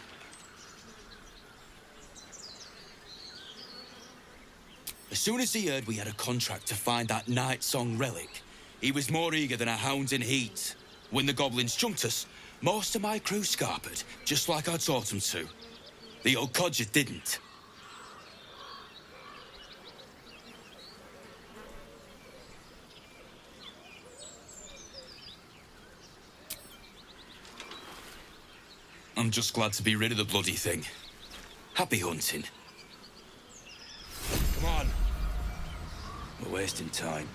As soon as he heard we had a contract to find that Night Song relic, he was more eager than a hound in heat. When the goblins jumped us, most of my crew scarpered, just like I taught them to. The old codger didn't. I'm just glad to be rid of the bloody thing. Happy hunting. Come on. We're wasting time.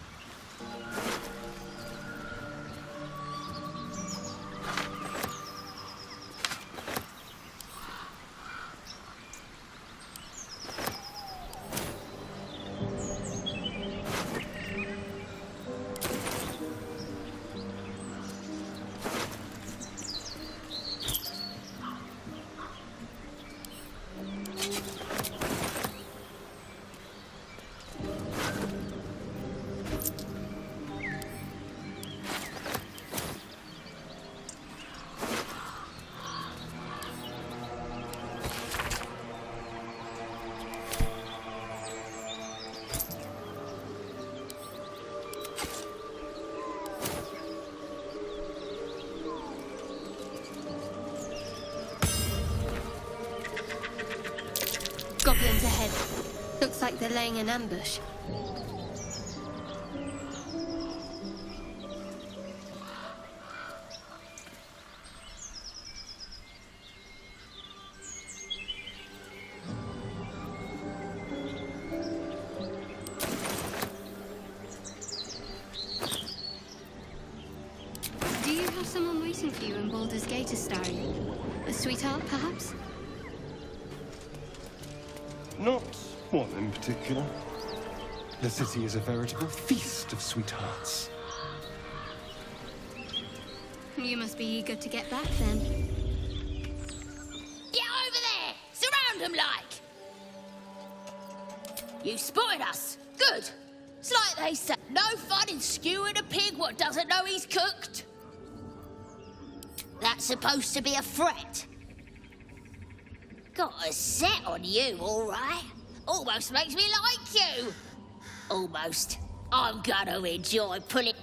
goblins ahead. Looks like they're laying an ambush. Do you have someone waiting for you in Baldur's Gate, Astari? A sweetheart, perhaps? Not one in particular. The city is a veritable feast of sweethearts. You must be eager to get back then. Get over there! Surround them like! You spotted us. Good. It's like they say, no fun in skewing a pig what doesn't know he's cooked. That's supposed to be a threat. Got a set on you, all right. Almost makes me like you. Almost. I'm gonna enjoy pulling...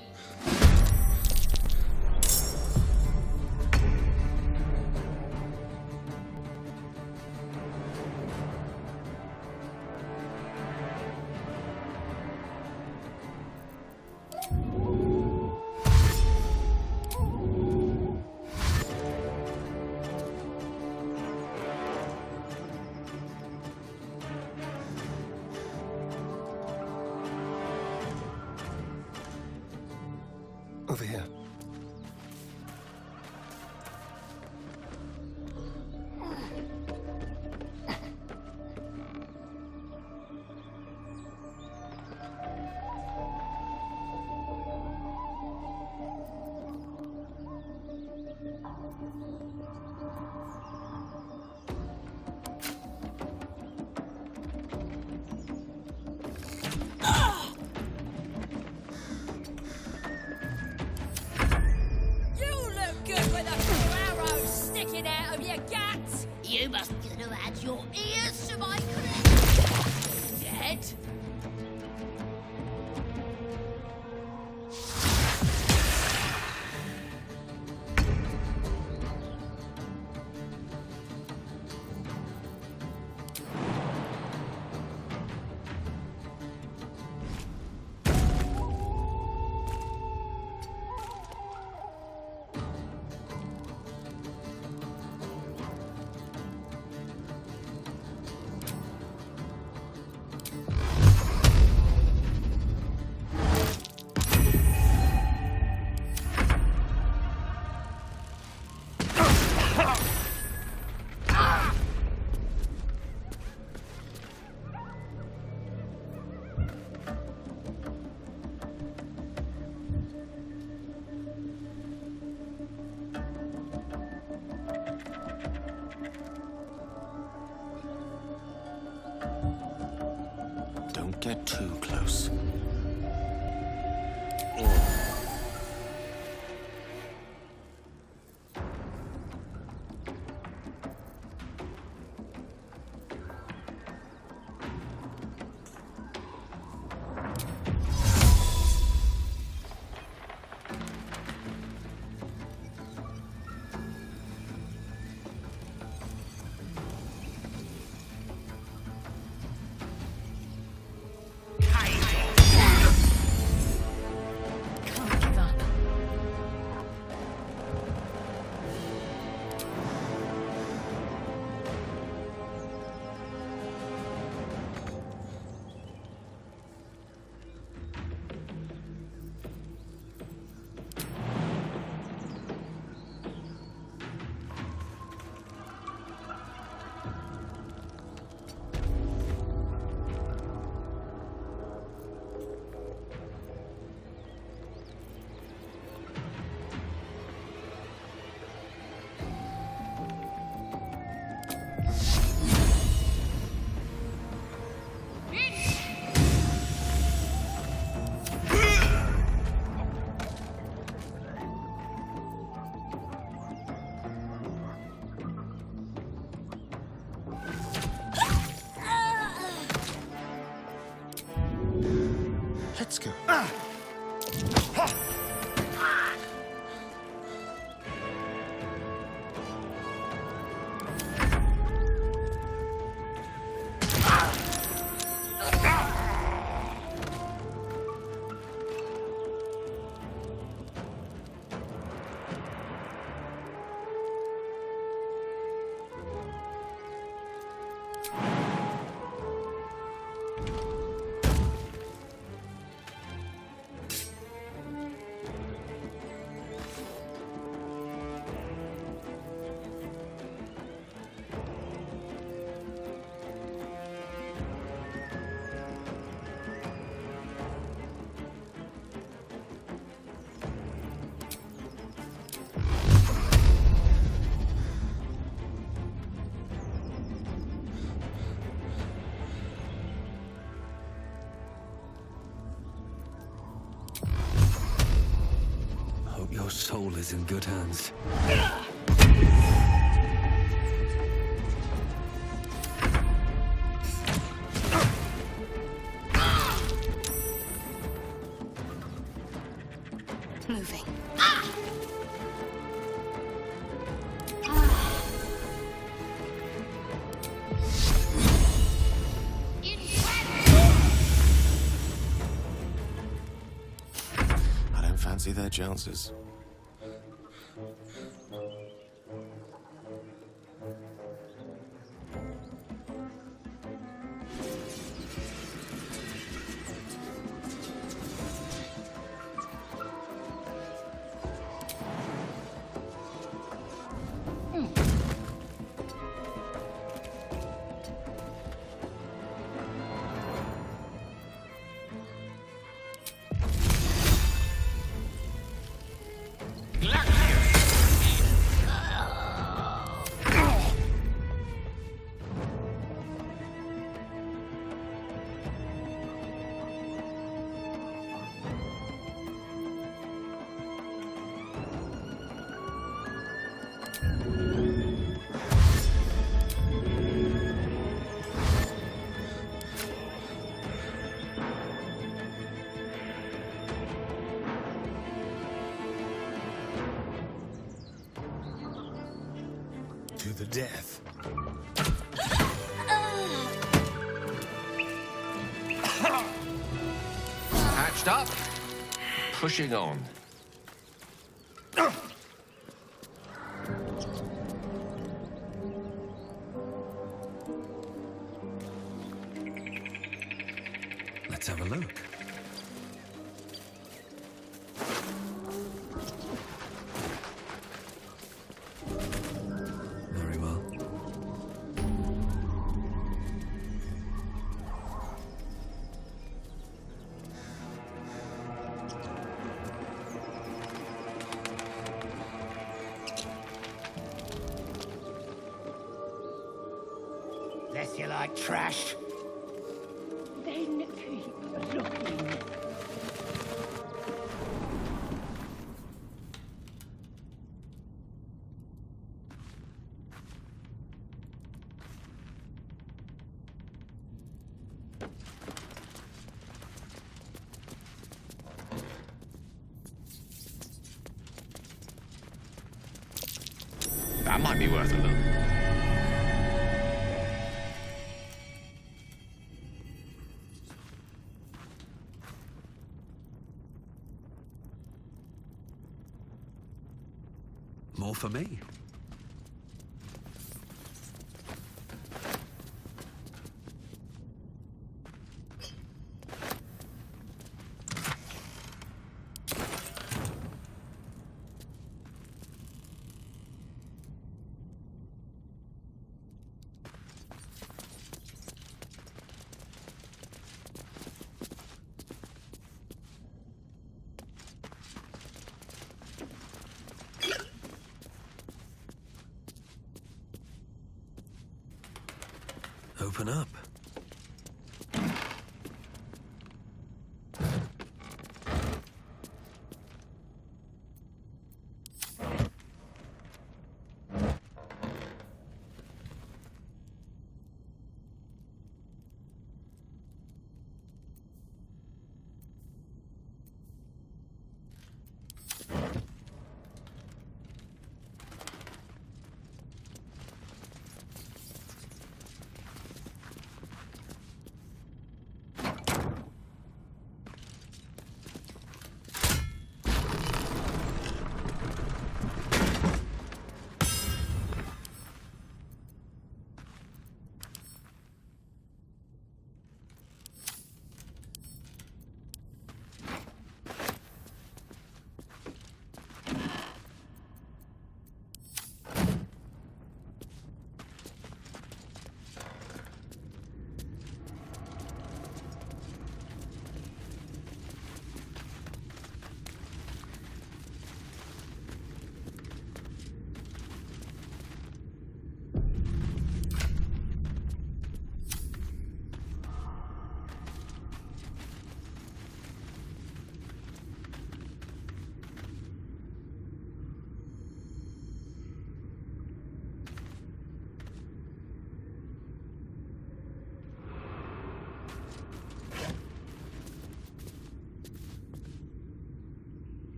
Over here. You must have had your ears to my head. Don't get too close. Let's go. soul is in good hands. Moving. I don't fancy their chances. To the death. Hatched up, pushing on. Let's have a look. Very well. Less you like trash. Then keep looking. That might be worth a look. More for me. Open up.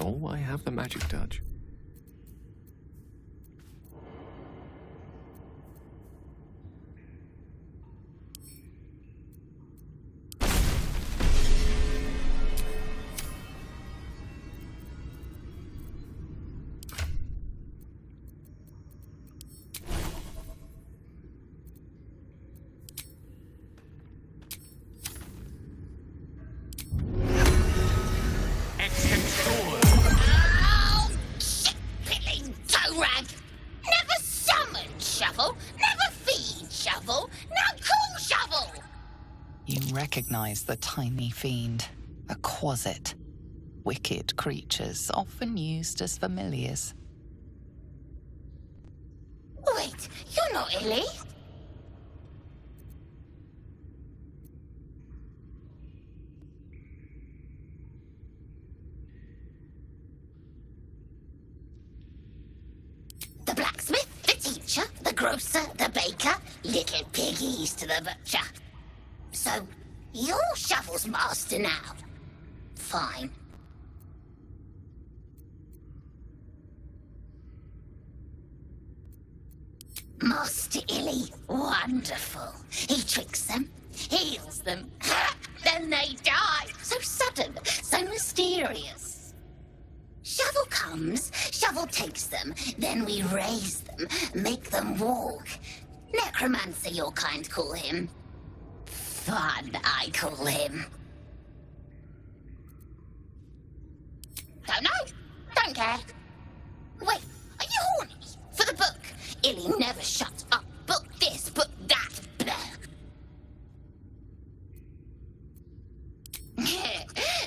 Oh, I have the magic touch. Oh, shit-pilling toe rag! Never summon shovel, never feed shovel, no call shovel! You recognize the tiny fiend, a quasit. Wicked creatures, often used as familiars. Wait, you're not Illy? The blacksmith, the teacher, the grocer, the baker, little piggies to the butcher. So, you're Shovel's master now. Fine. Master Illy, wonderful. He tricks them, heals them, then they die. So sudden, so mysterious. Shovel comes, Shovel takes them, then we raise them, make them walk. Necromancer, your kind call him. Fun, I call him. Don't know, don't care. Wait, are you horny? For the book? Illy never shuts up. Book this, book that.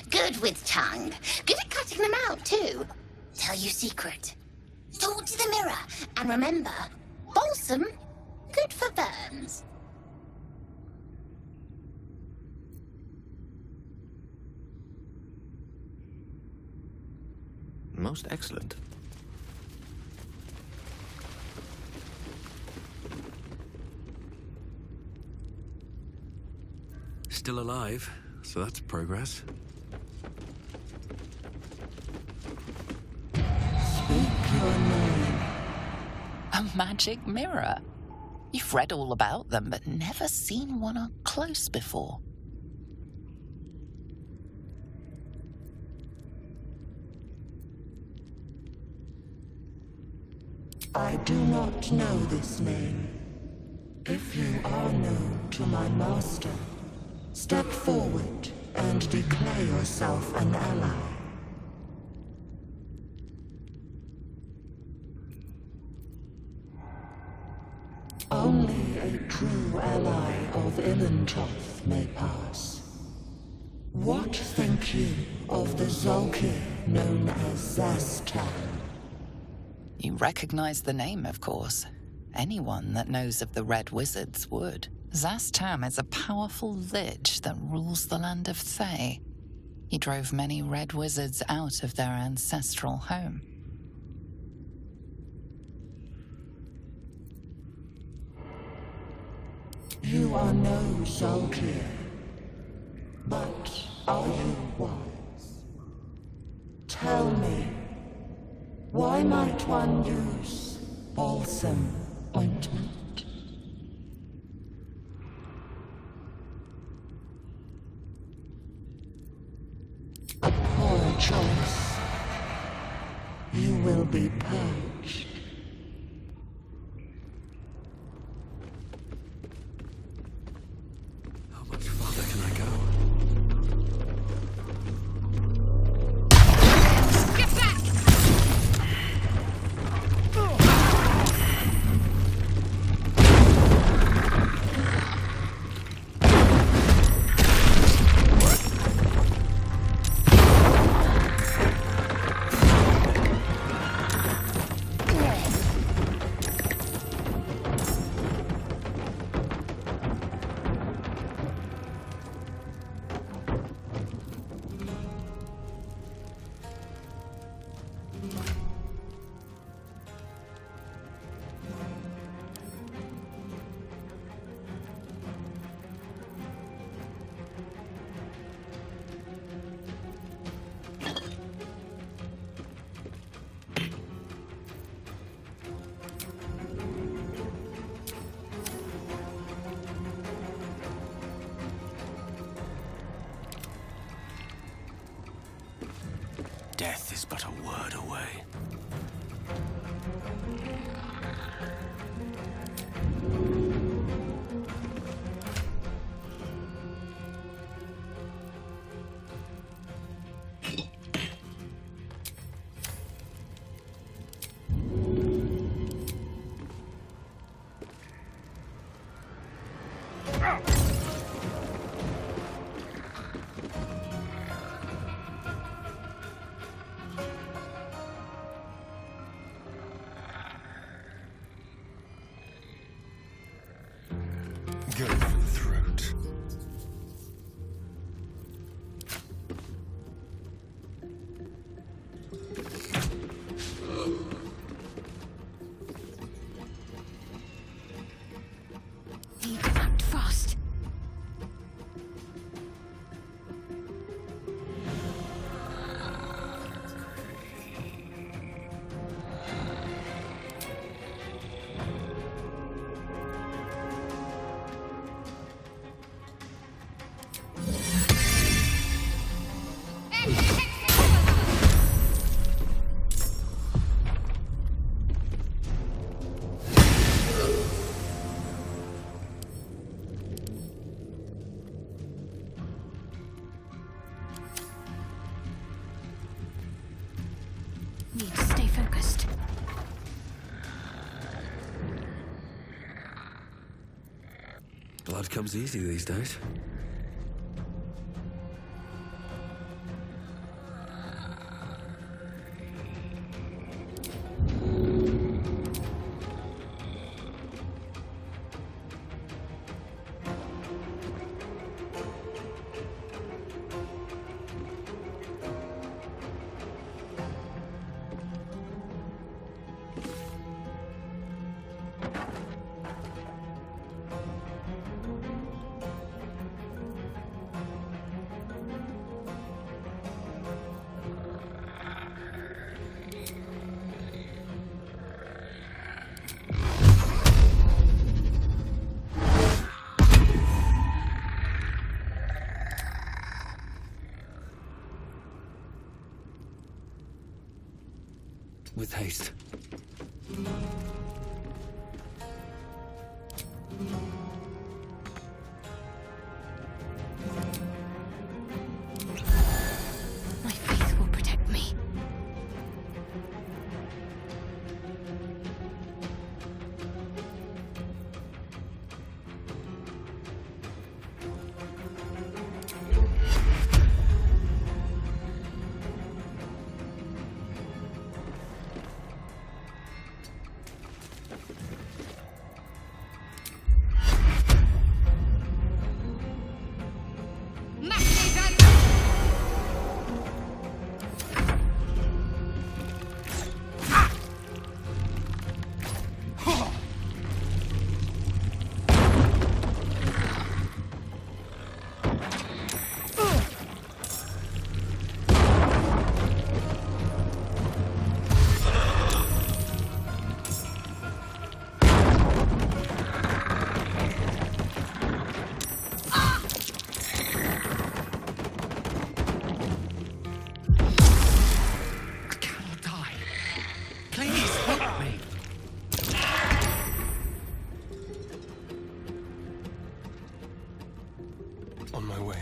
Good with tongue. Good at cutting them out, too. Tell you secret. Talk to the mirror. And remember, balsam, good for burns. Most excellent. Still alive, so that's progress. A magic mirror. You've read all about them, but never seen one up close before. I do not know this name. If you are known to my master, step forward and declare yourself an ally. Only a true ally of Ilintoth may pass. What think you of the Zolkir known as Zastan? You recognize the name, of course. Anyone that knows of the Red Wizards would. Zastam is a powerful lich that rules the land of Thay. He drove many Red Wizards out of their ancestral home. You are no Zolkir, but are you wise? Tell me, why might one use balsam ointment? A poor choice. You will be purged. How much farther can I go? Get back! is but a word away. Go for the throat. Need to act fast. Need to stay focused. Blood comes easy these days. With haste. My faith will protect me. On my way.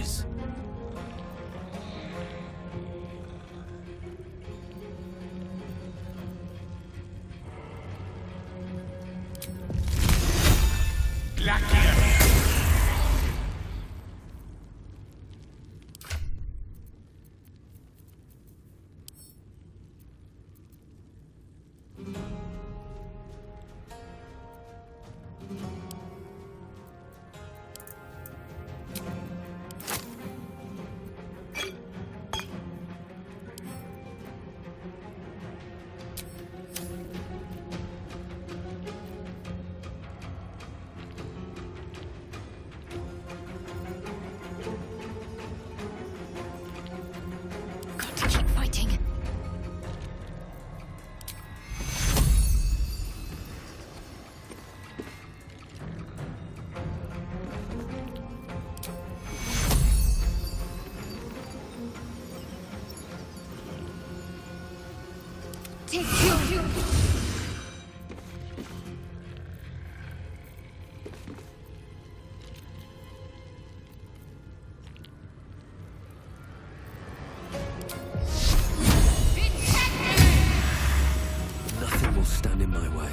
this? Got to keep fighting. Take you. Nothing will stand in my way.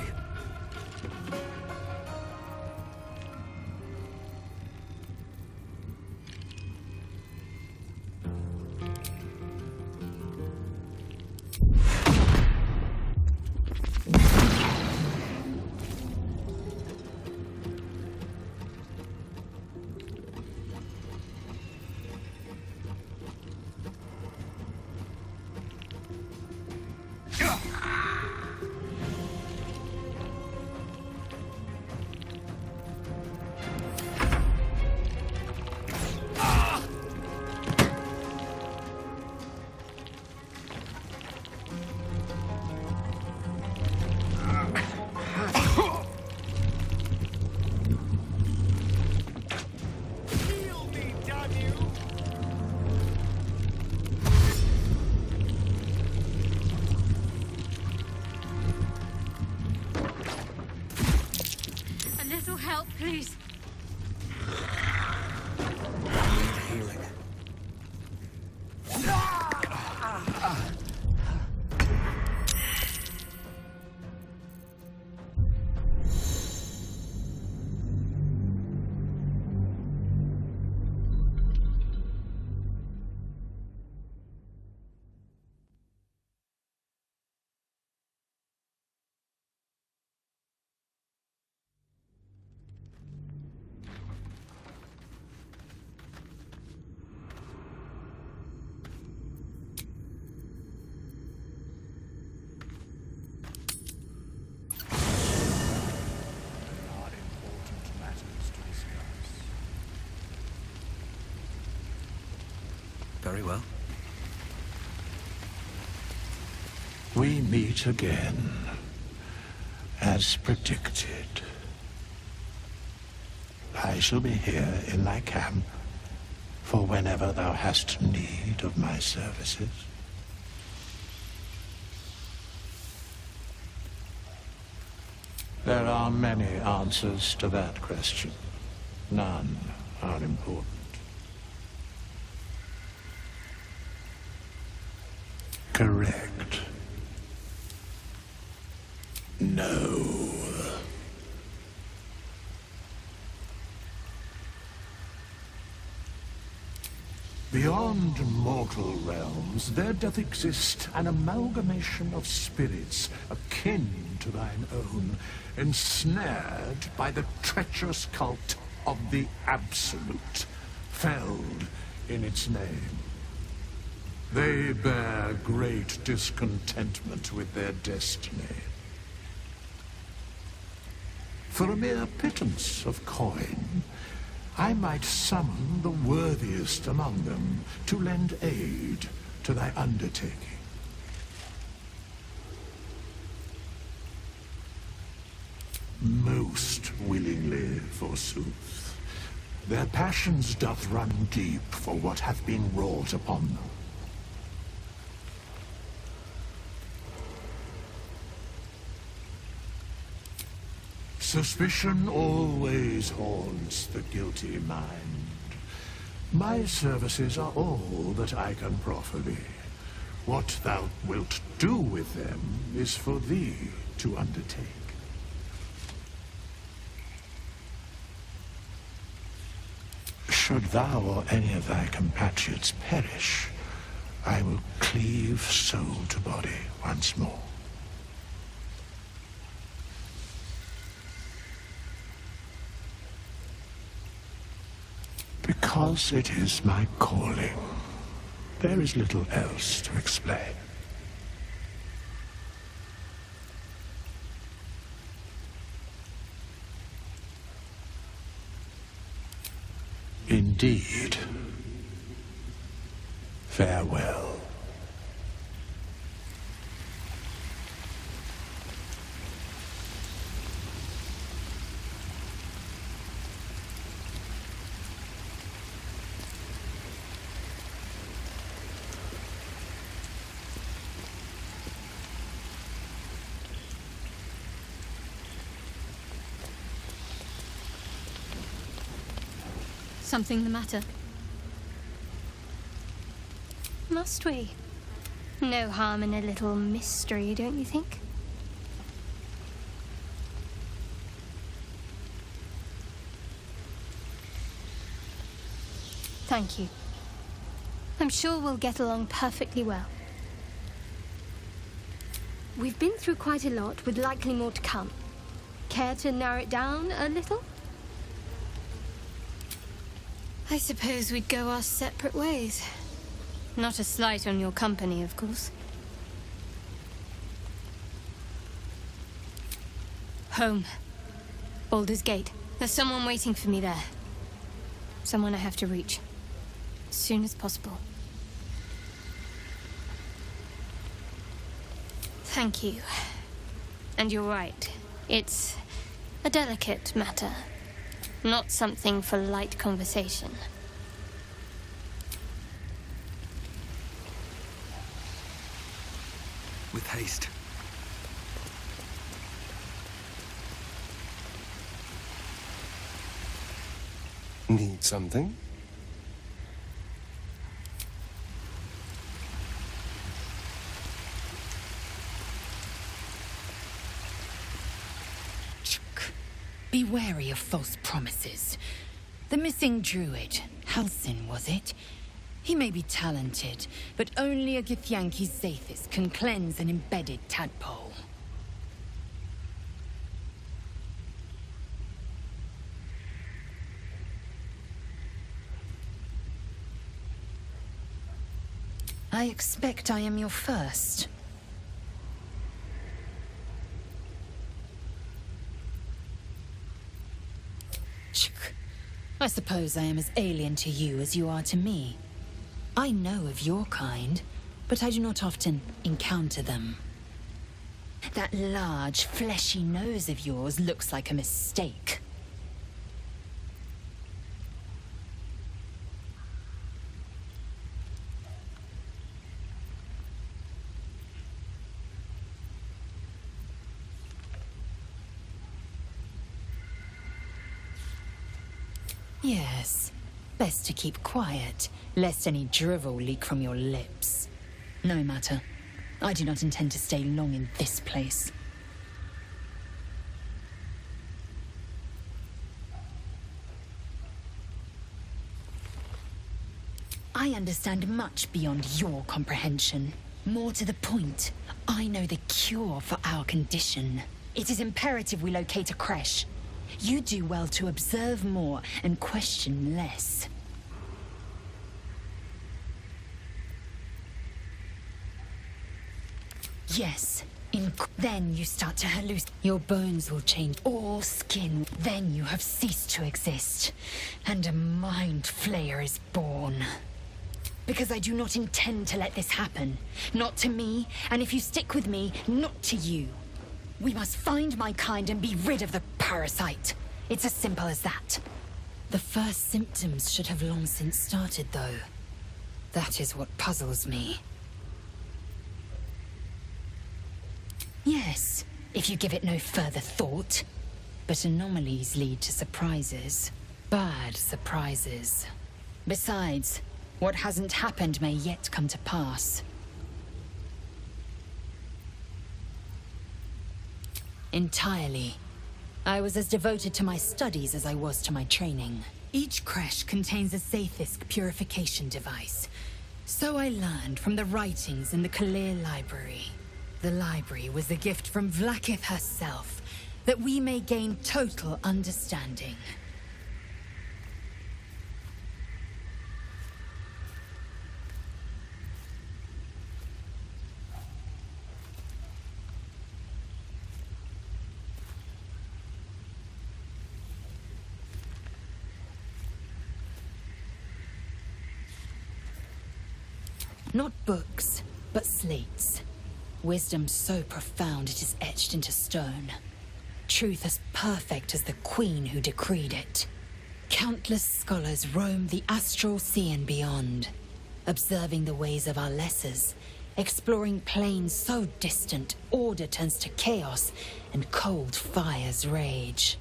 A little help, please. Very well. We meet again, as predicted. I shall be here in thy camp for whenever thou hast need of my services. There are many answers to that question. None are important. Correct. No. Beyond mortal realms, there doth exist an amalgamation of spirits akin to thine own, ensnared by the treacherous cult of the Absolute, felled in its name. They bear great discontentment with their destiny. For a mere pittance of coin, I might summon the worthiest among them to lend aid to thy undertaking. Most willingly, forsooth. Their passions doth run deep for what hath been wrought upon them. Suspicion always haunts the guilty mind. My services are all that I can proffer thee. What thou wilt do with them is for thee to undertake. Should thou or any of thy compatriots perish, I will cleave soul to body once more. Because it is my calling. There is little else to explain. Indeed. Farewell. Something the matter? Must we? No harm in a little mystery, don't you think? Thank you. I'm sure we'll get along perfectly well. We've been through quite a lot, with likely more to come. Care to narrow it down a little? I suppose we'd go our separate ways. Not a slight on your company, of course. Home. Baldur's Gate. There's someone waiting for me there. Someone I have to reach. As soon as possible. Thank you. And you're right. It's a delicate matter. Not something for light conversation. With haste. Need something? Be wary of false promises. The missing druid, Halsin, was it? He may be talented, but only a Githyanki Zathis can cleanse an embedded tadpole. I expect I am your first. I suppose I am as alien to you as you are to me. I know of your kind, but I do not often encounter them. That large, fleshy nose of yours looks like a mistake. Yes, best to keep quiet, lest any drivel leak from your lips. No matter. I do not intend to stay long in this place. I understand much beyond your comprehension. More to the point, I know the cure for our condition. It is imperative we locate a creche. You do well to observe more and question less. Yes, then you start to hallucinate. Your bones will change, all skin. Then you have ceased to exist, and a mind flayer is born. Because I do not intend to let this happen. Not to me, and if you stick with me, not to you. We must find my kind and be rid of the parasite. It's as simple as that. The first symptoms should have long since started, though. That is what puzzles me. Yes, if you give it no further thought. But anomalies lead to surprises. Bad surprises. Besides, what hasn't happened may yet come to pass. Entirely. I was as devoted to my studies as I was to my training. Each creche contains a Zaithisk purification device. So I learned from the writings in the Kalir Library. The library was a gift from Vlaakith herself, that we may gain total understanding. Not books, but slates. Wisdom so profound it is etched into stone. Truth as perfect as the queen who decreed it. Countless scholars roam the astral sea and beyond, observing the ways of our lessers, exploring planes so distant order turns to chaos and cold fires rage.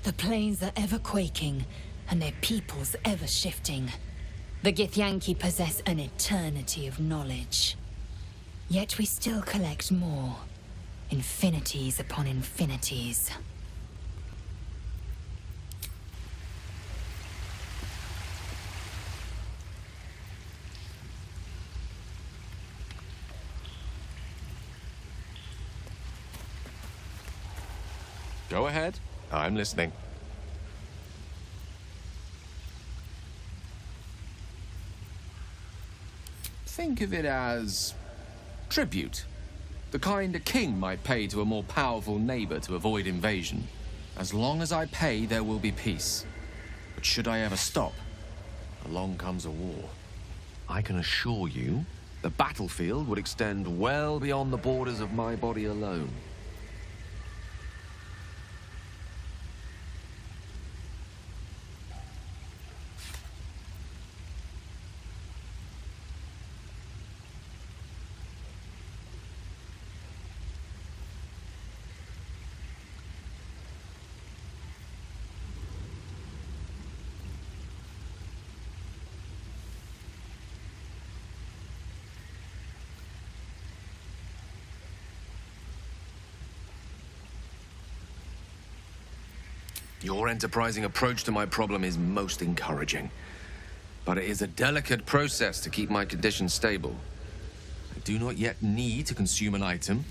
The planes are ever quaking, and their peoples ever shifting. The Githyanki possess an eternity of knowledge. Yet we still collect more. Infinities upon infinities. Go ahead. I'm listening. Think of it as tribute. The kind a king might pay to a more powerful neighbor to avoid invasion. As long as I pay, there will be peace. But should I ever stop, along comes a war. I can assure you, the battlefield would extend well beyond the borders of my body alone. Your enterprising approach to my problem is most encouraging. But it is a delicate process to keep my condition stable. I do not yet need to consume an item,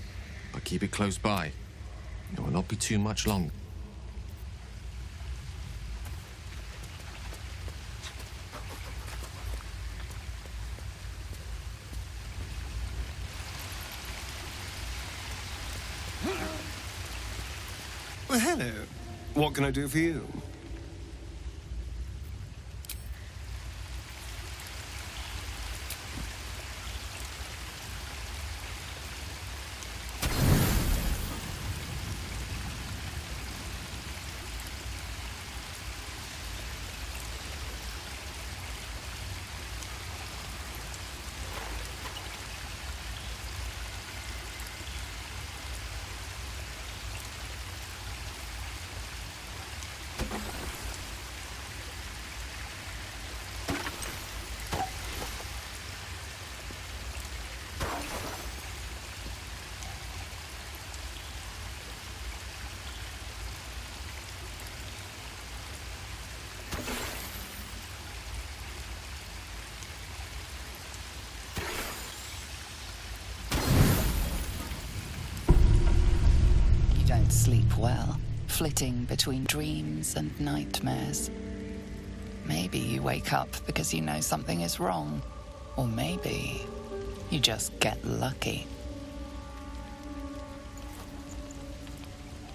but keep it close by. It will not be too much longer. Well, hello. What can I do for you? Sleep well, flitting between dreams and nightmares. Maybe you wake up because you know something is wrong, or maybe you just get lucky.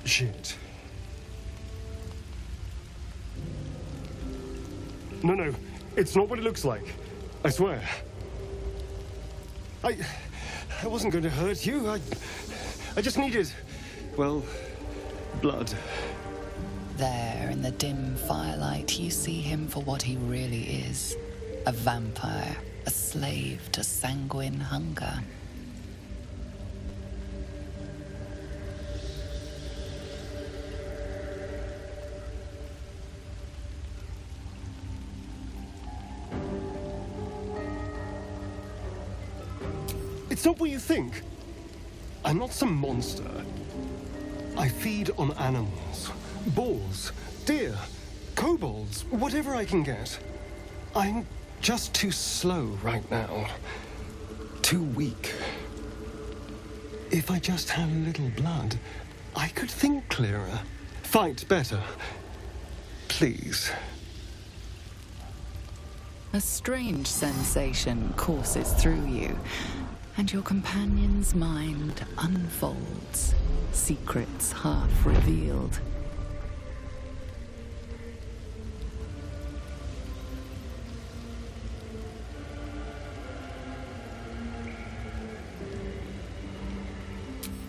Shit. No, it's not what it looks like. I swear. I wasn't going to hurt you. I just needed, well, blood. There, in the dim firelight, you see him for what he really is. A vampire, a slave to sanguine hunger. It's not what you think. I'm not some monster. I feed on animals. Boars, deer, kobolds, whatever I can get. I'm just too slow right now. Too weak. If I just had a little blood, I could think clearer, fight better. Please. A strange sensation courses through you, and your companion's mind unfolds, secrets half revealed.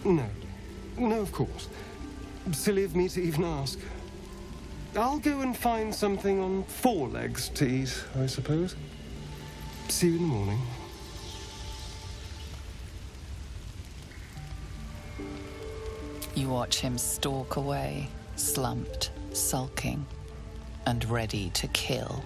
No, of course. Silly of me to even ask. I'll go and find something on 4 legs to eat, I suppose. See you in the morning. You watch him stalk away, slumped, sulking, and ready to kill.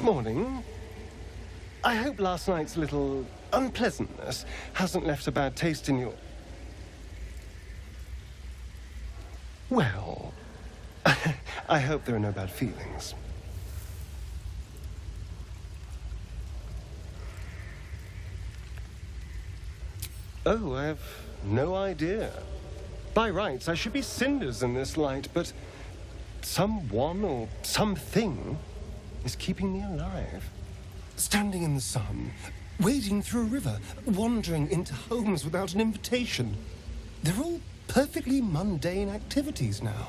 Morning. I hope last night's little unpleasantness hasn't left a bad taste in your... Well, I hope there are no bad feelings. Oh, I have no idea. By rights, I should be cinders in this light, but someone or something is keeping me alive. Standing in the sun, wading through a river, wandering into homes without an invitation. They're all perfectly mundane activities now.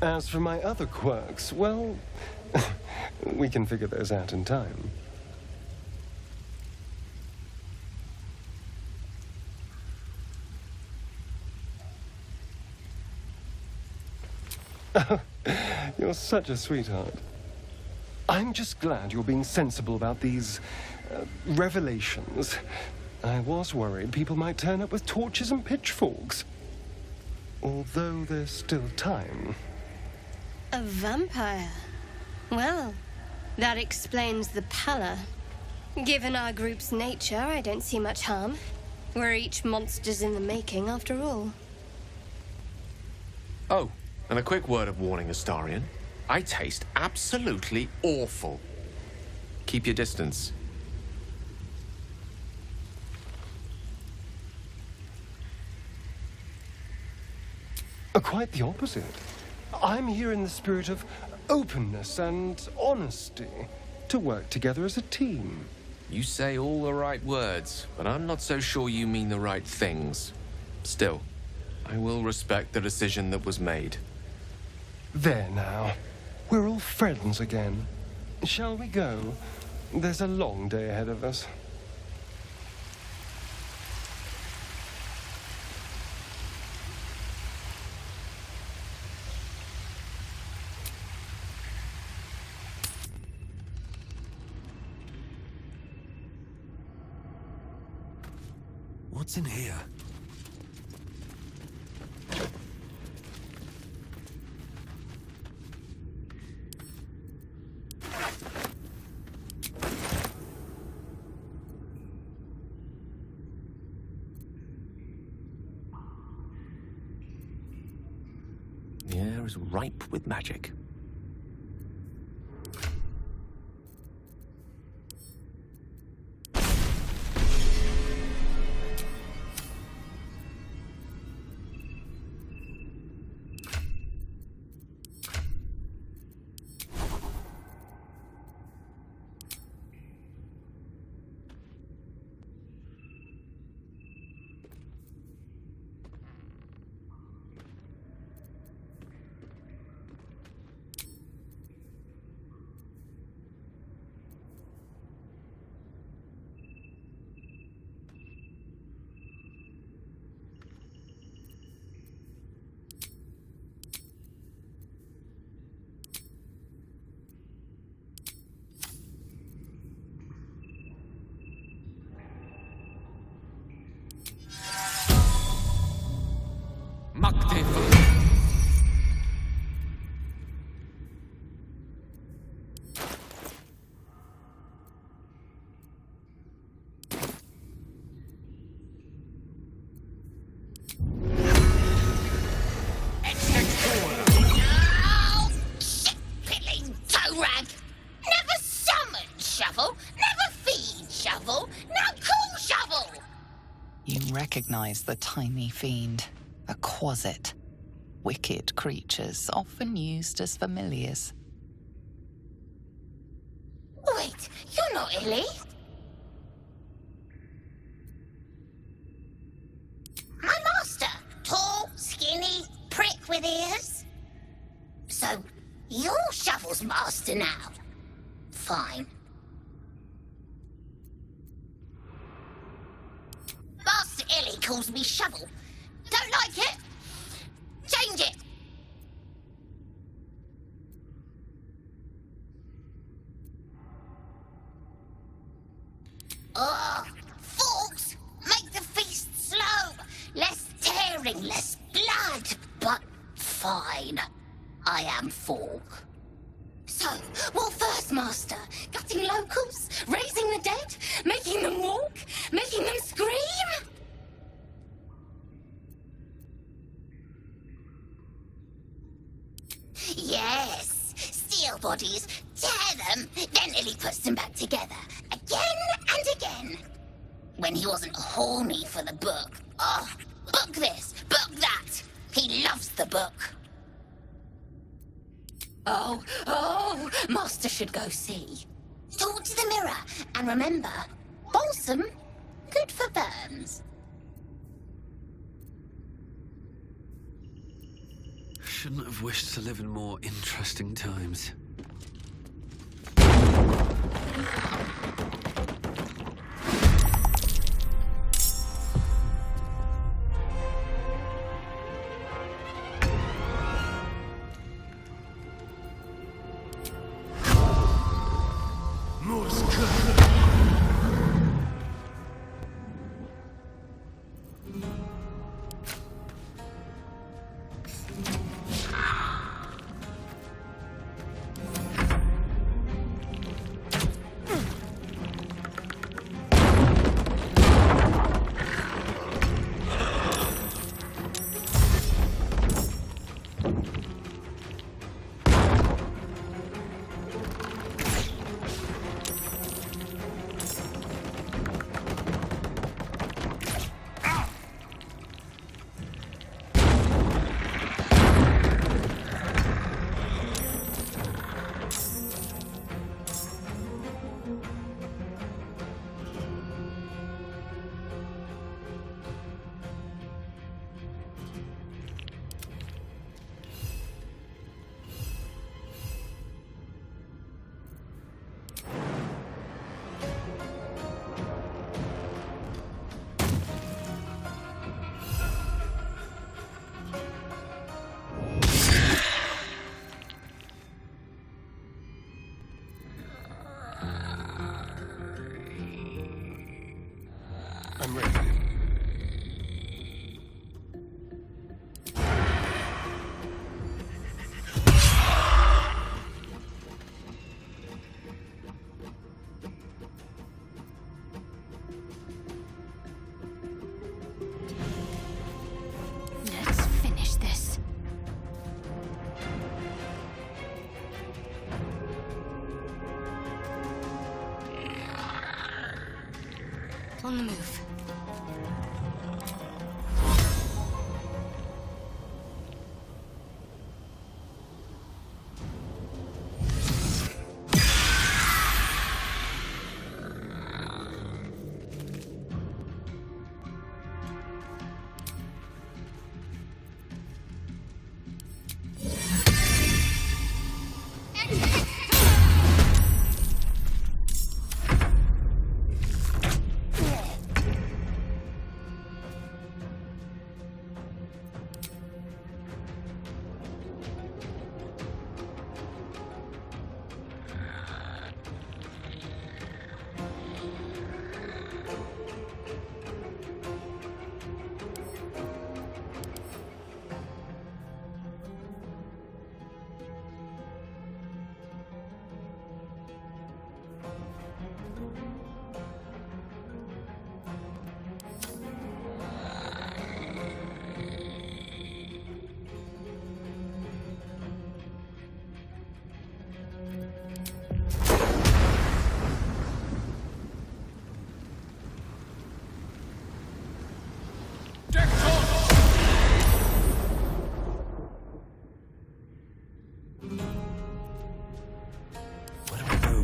As for my other quirks, well, we can figure those out in time. You're such a sweetheart. I'm just glad you're being sensible about these revelations. I was worried people might turn up with torches and pitchforks. Although there's still time. A vampire? Well, that explains the pallor. Given our group's nature, I don't see much harm. We're each monsters in the making, after all. Oh, and a quick word of warning, Astarion. I taste absolutely awful. Keep your distance. Quite the opposite. I'm here in the spirit of openness and honesty, to work together as a team. You say all the right words, but I'm not so sure you mean the right things. Still, I will respect the decision that was made. There now. We're all friends again. Shall we go? There's a long day ahead of us. What's in here? air is ripe with magic. Recognize the tiny fiend, a quasit. Wicked creatures, often used as familiars. Wait, you're not Illy? My master. Tall, skinny, prick with ears. So, you're Shovel's master now. Fine. Master Illy calls me Shovel. Don't like it? Change it. Ugh, forks! Make the feast slow! Less tearing, less blood, but fine. I am Fork. So, what first, Master? Gutting locals? Raising the dead? Making them walk? Making them scream? Yes! Steel bodies, tear them, then Illy puts them back together. Again and again. When he wasn't horny for the book. Oh, book this, book that. He loves the book. Oh, Master should go see. Talk to the mirror, and remember, balsam, good for burns. Shouldn't have wished to live in more interesting times. On the move.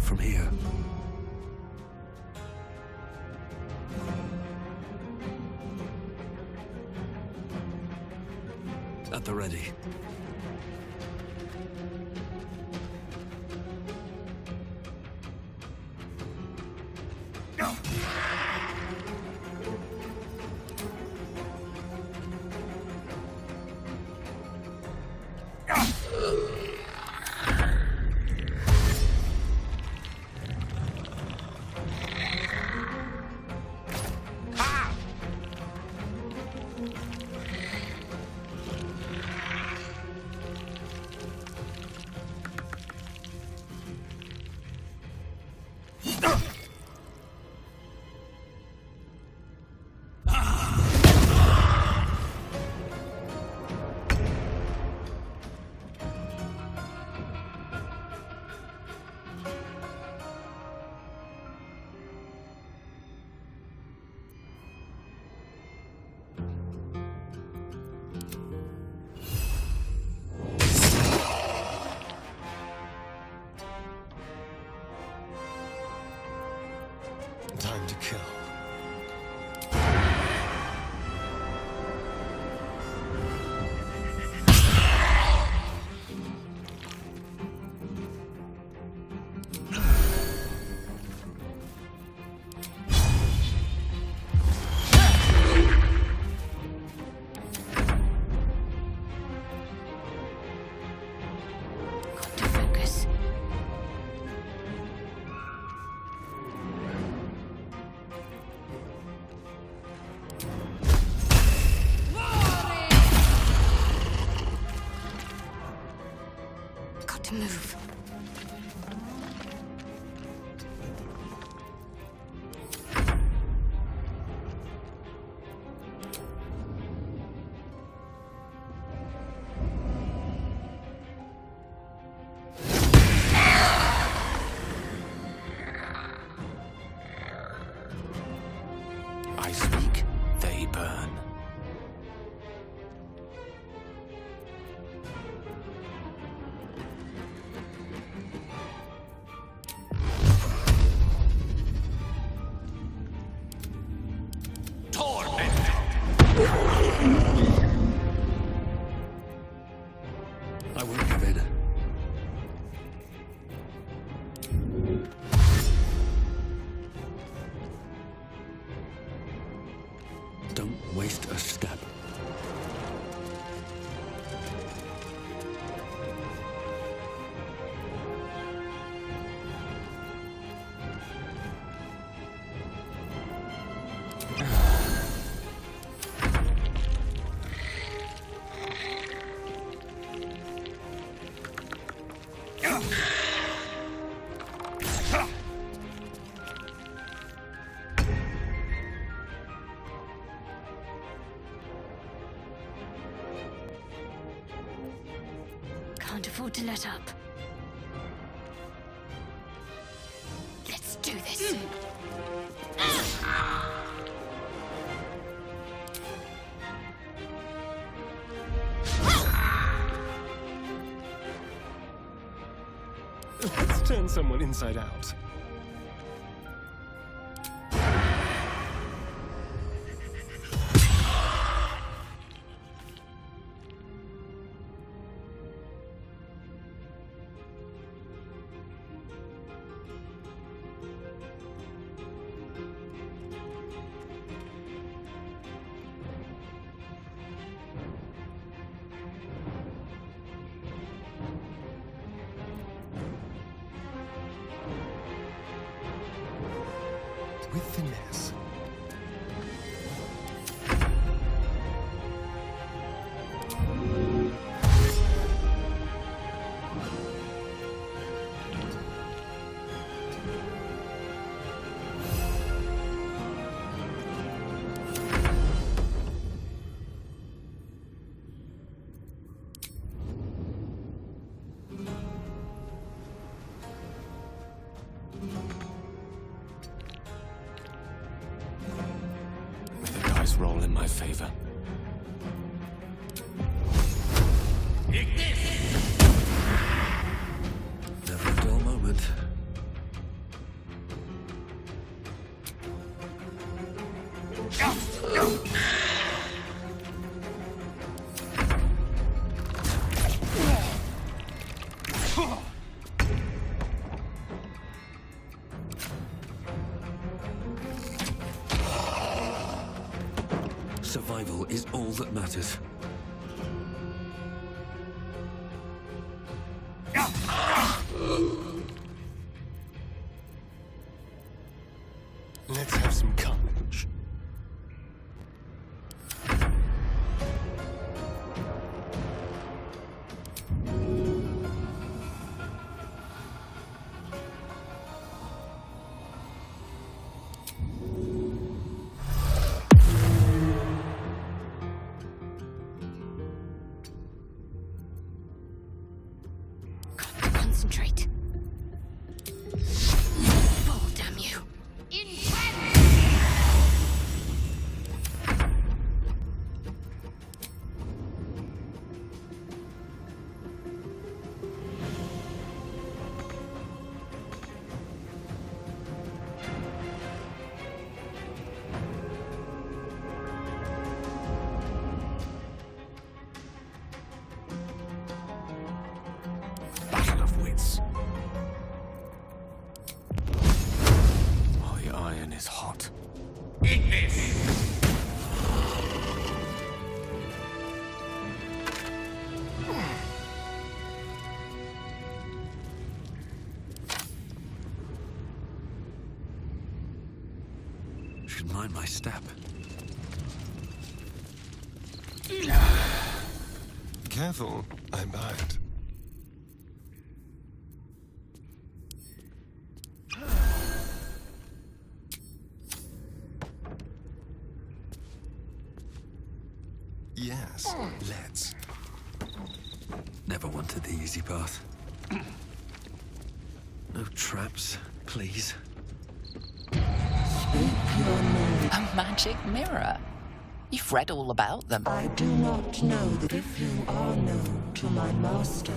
From here. At the ready. Time to kill. Got to focus. Got to move. I speak, they burn. I won't give in. Don't waste a step. Can't afford to let up. Let's do this. Let's turn someone inside out. With finesse. Roll in my favor. Never a dull moment. Survival is all that matters. Let's have some courage. Concentrate. Fall, damn you. Battle of wits. Oh, the iron is hot. Eat this! Should mind my step. Careful, I bite. Yes, let's. Never wanted the easy path. No traps, please. A magic mirror. You've read all about them. I do not know that if you are known to my master,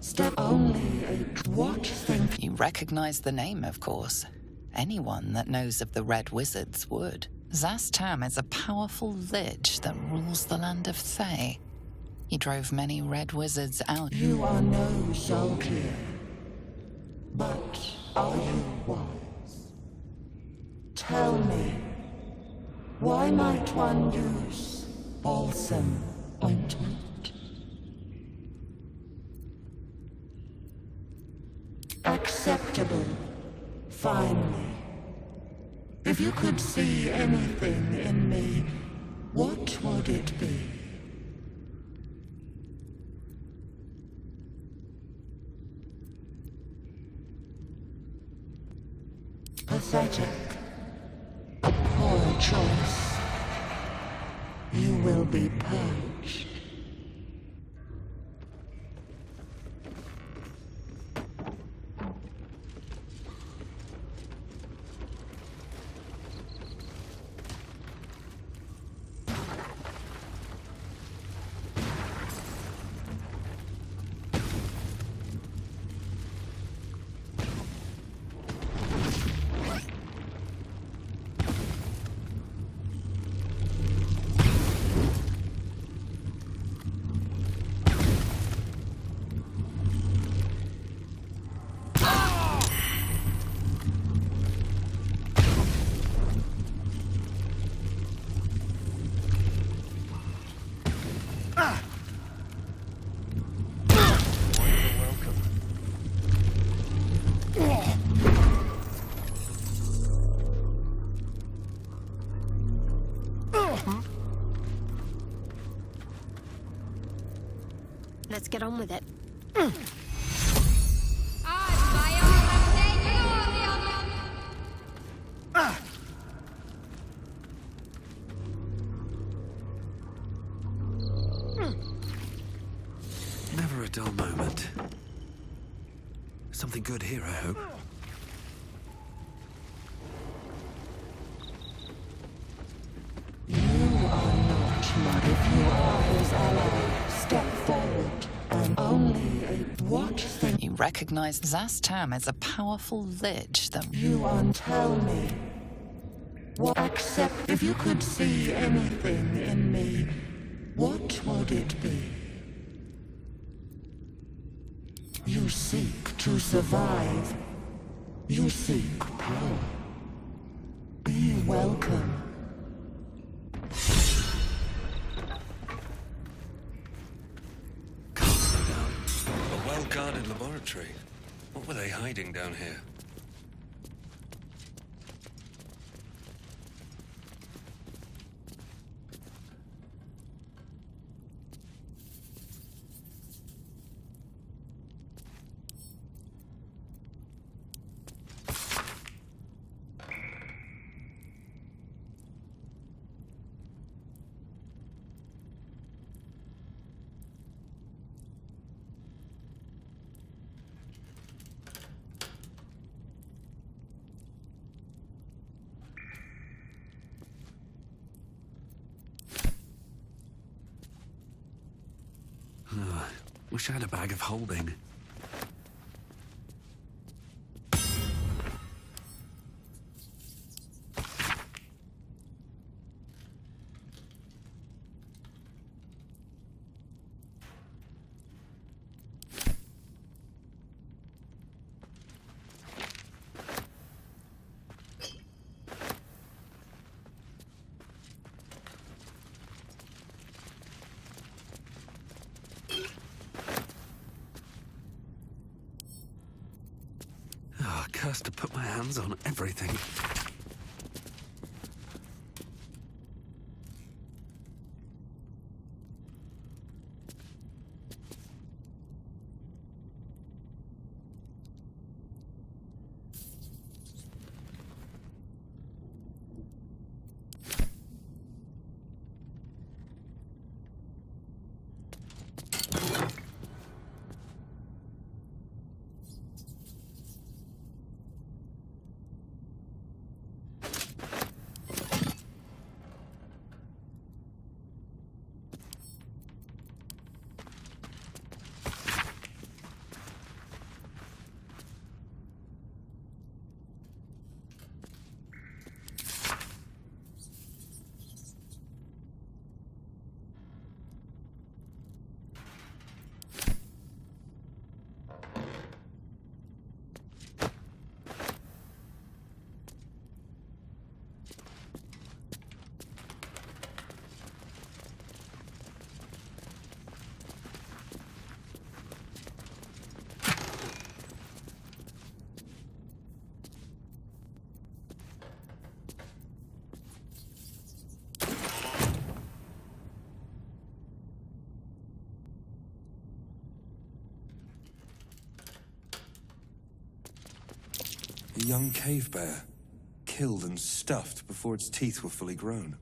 step only a... What think... You recognize the name, of course. Anyone that knows of the Red Wizards would. Zastam is a powerful lich that rules the land of Thay. He drove many Red Wizards out. You are no Zolkir, but are you wise? Tell me, why might one use balsam ointment? Acceptable, finally. If you could see anything in me, what would it be? Pathetic. A poor choice. You will be purged. Let's get on with it. Never a dull moment. Something good here, I hope. You are not mad. If you are his ally, step forward and only a what thing You recognize Zastam as a powerful lich that you tell me. What accept if you could see anything in me, what would it be? You seek to survive. You seek power. Be welcome. Can't slow down. A well-guarded laboratory. What were they hiding down here? Oh, wish I had a bag of holding. Oh, cursed to put my hands on everything. A young cave bear, killed and stuffed before its teeth were fully grown.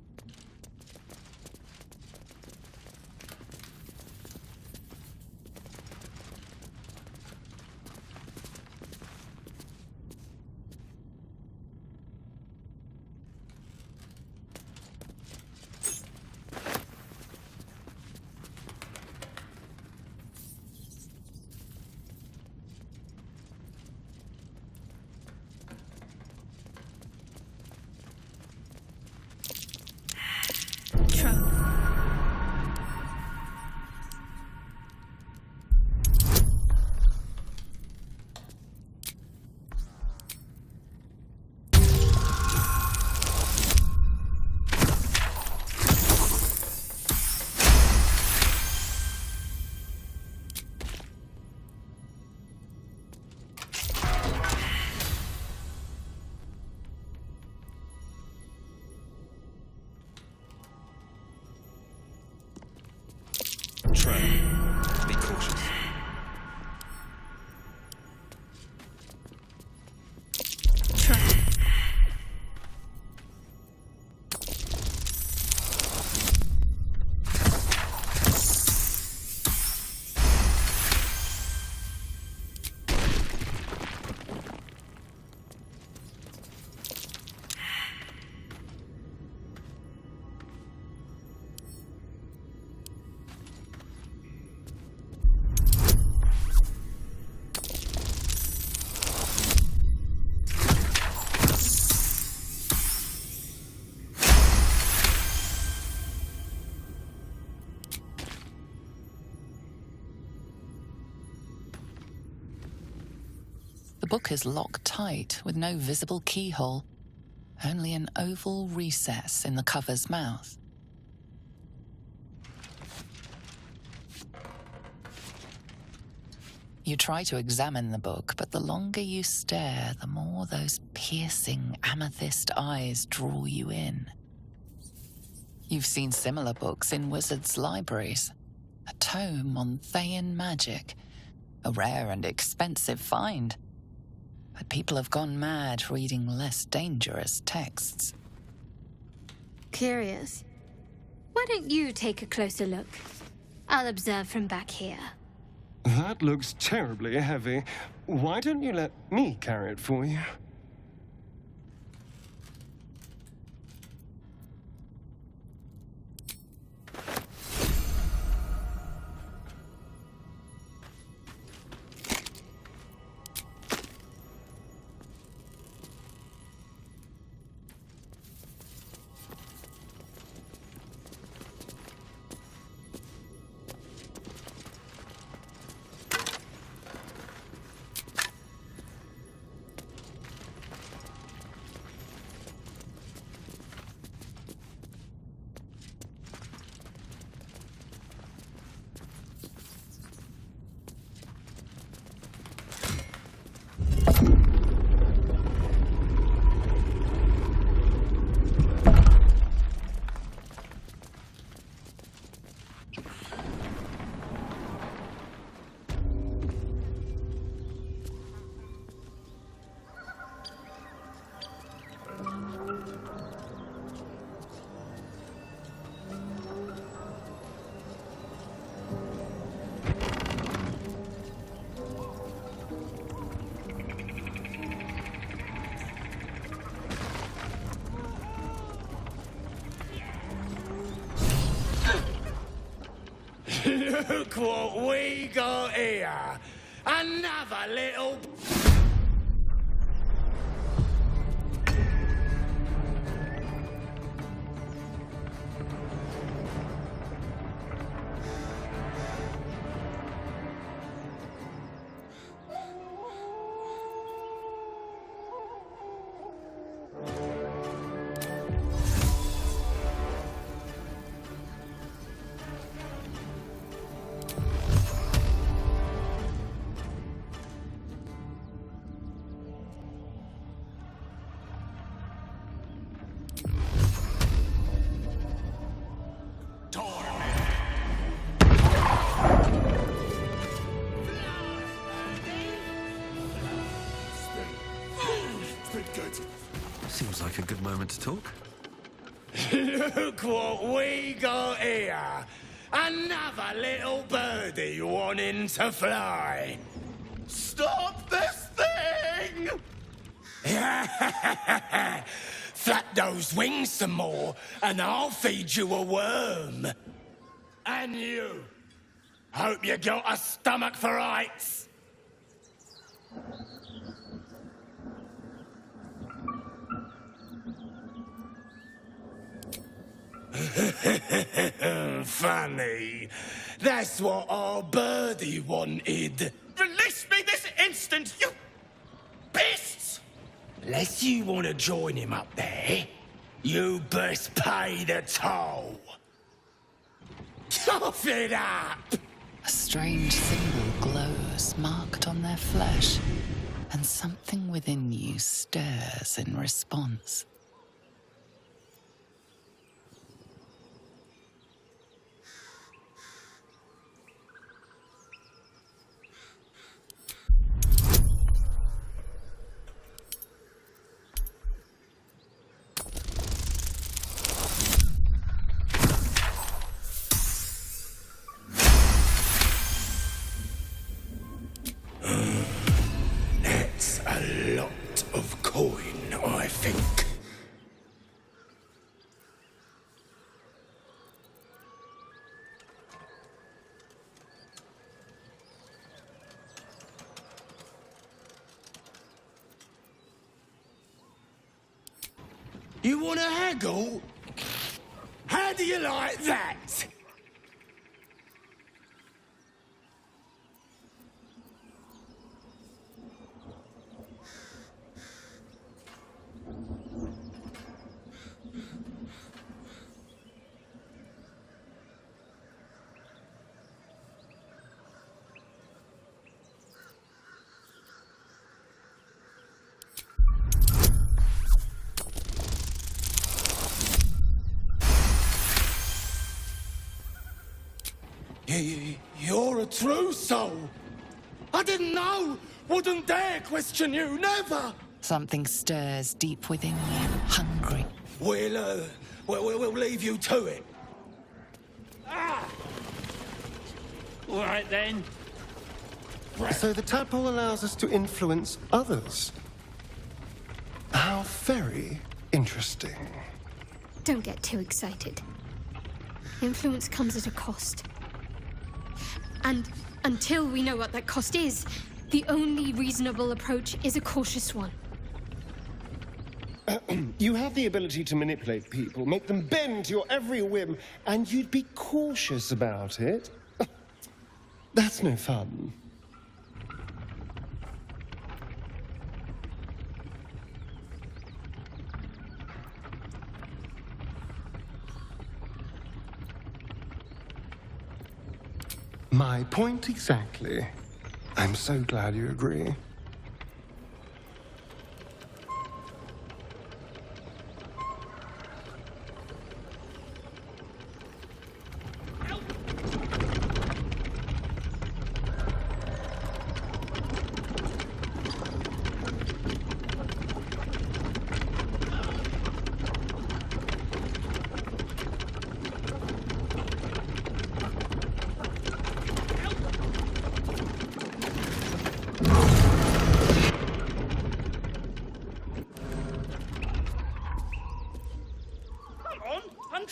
The book is locked tight with no visible keyhole, only an oval recess in the cover's mouth. You try to examine the book, but the longer you stare, the more those piercing amethyst eyes draw you in. You've seen similar books in wizards' libraries. A tome on Thayan magic, a rare and expensive find. But people have gone mad reading less dangerous texts. Curious. Why don't you take a closer look? I'll observe from back here. That looks terribly heavy. Why don't you let me carry it for you? Look what we got here! Another little... Seems like a good moment to talk. Look what we got here! Another little birdie wanting to fly! Stop this thing! Flap those wings some more, and I'll feed you a worm. And you! Hope you got a stomach for heights! Funny. That's what our birdie wanted. Release me this instant, you beasts! Unless you want to join him up there, you best pay the toll. Cough it up! A strange symbol glows, marked on their flesh, and something within you stirs in response. That's a lot of coin, I think. You want to haggle? How do you like that? You're a true soul. I didn't know. Wouldn't dare question you, never. Something stirs deep within you, hungry. We'll leave you to it. All right, then. So the tadpole allows us to influence others. How very interesting. Don't get too excited. Influence comes at a cost. And until we know what that cost is, the only reasonable approach is a cautious one. You have the ability to manipulate people, make them bend to your every whim, and you'd be cautious about it. That's no fun. My point exactly. I'm so glad you agree.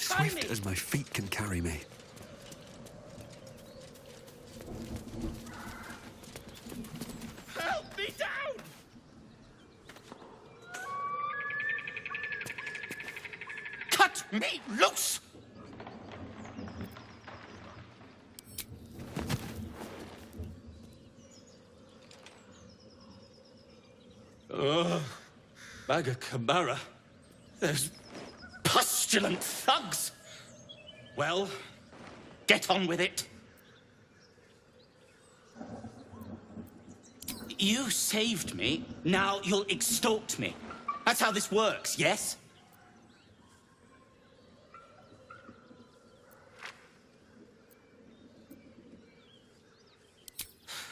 Swift as my feet can carry me. Help me down! Cut me loose! Bag of Camara. There's pestilent thugs! Well, get on with it. You saved me, now you'll extort me. That's how this works, yes?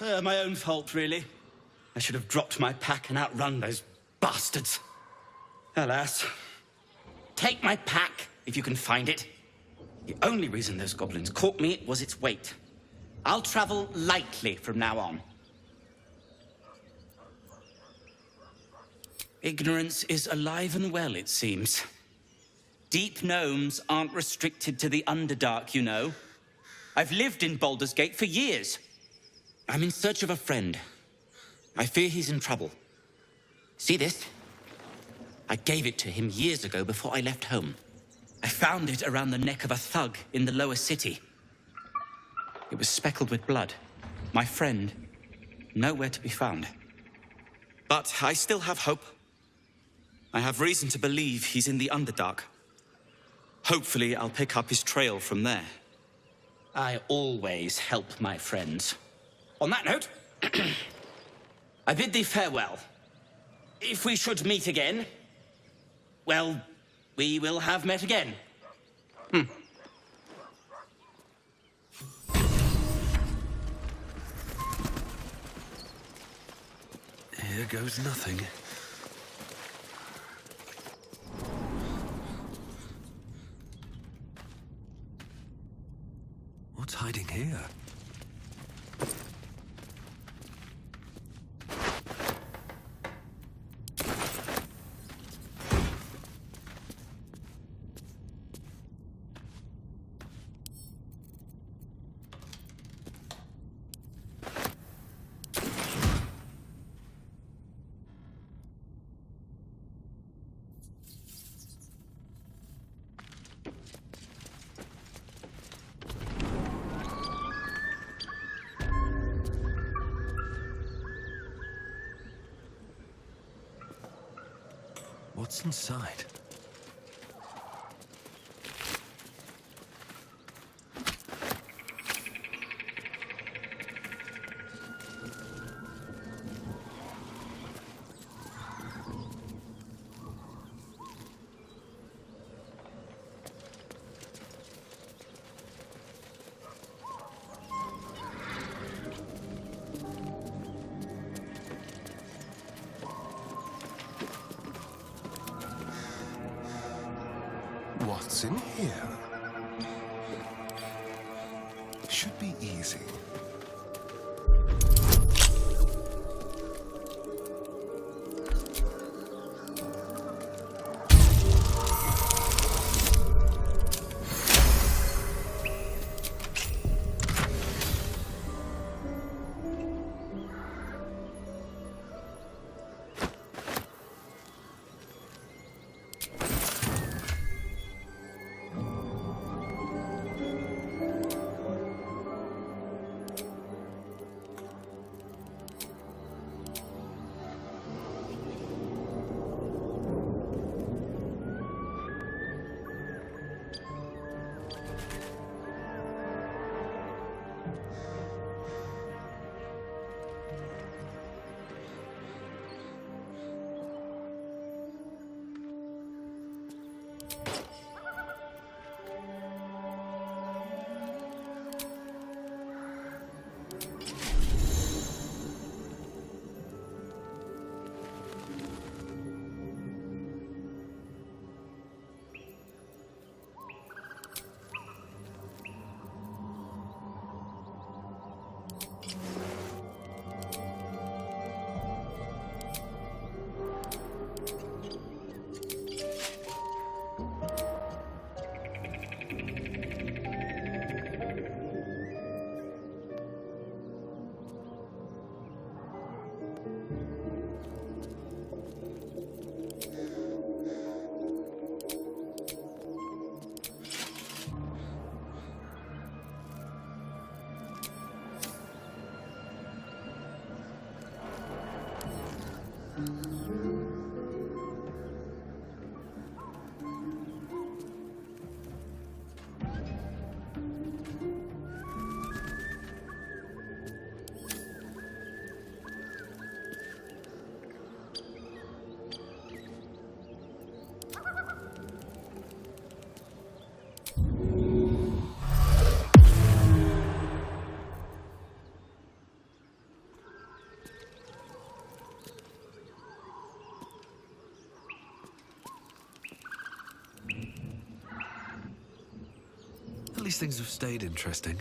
My own fault, really. I should have dropped my pack and outrun those bastards. Alas. Take my pack, if you can find it. The only reason those goblins caught me was its weight. I'll travel lightly from now on. Ignorance is alive and well, it seems. Deep gnomes aren't restricted to the Underdark, you know. I've lived in Baldur's Gate for years. I'm in search of a friend. I fear he's in trouble. See this? I gave it to him years ago before I left home. I found it around the neck of a thug in the lower city. It was speckled with blood. My friend, nowhere to be found. But I still have hope. I have reason to believe he's in the Underdark. Hopefully, I'll pick up his trail from there. I always help my friends. On that note, I bid thee farewell. If we should meet again, well, we will have met again. Here goes nothing. What's hiding here? What's inside? What's in here? Should be easy. At least things have stayed interesting.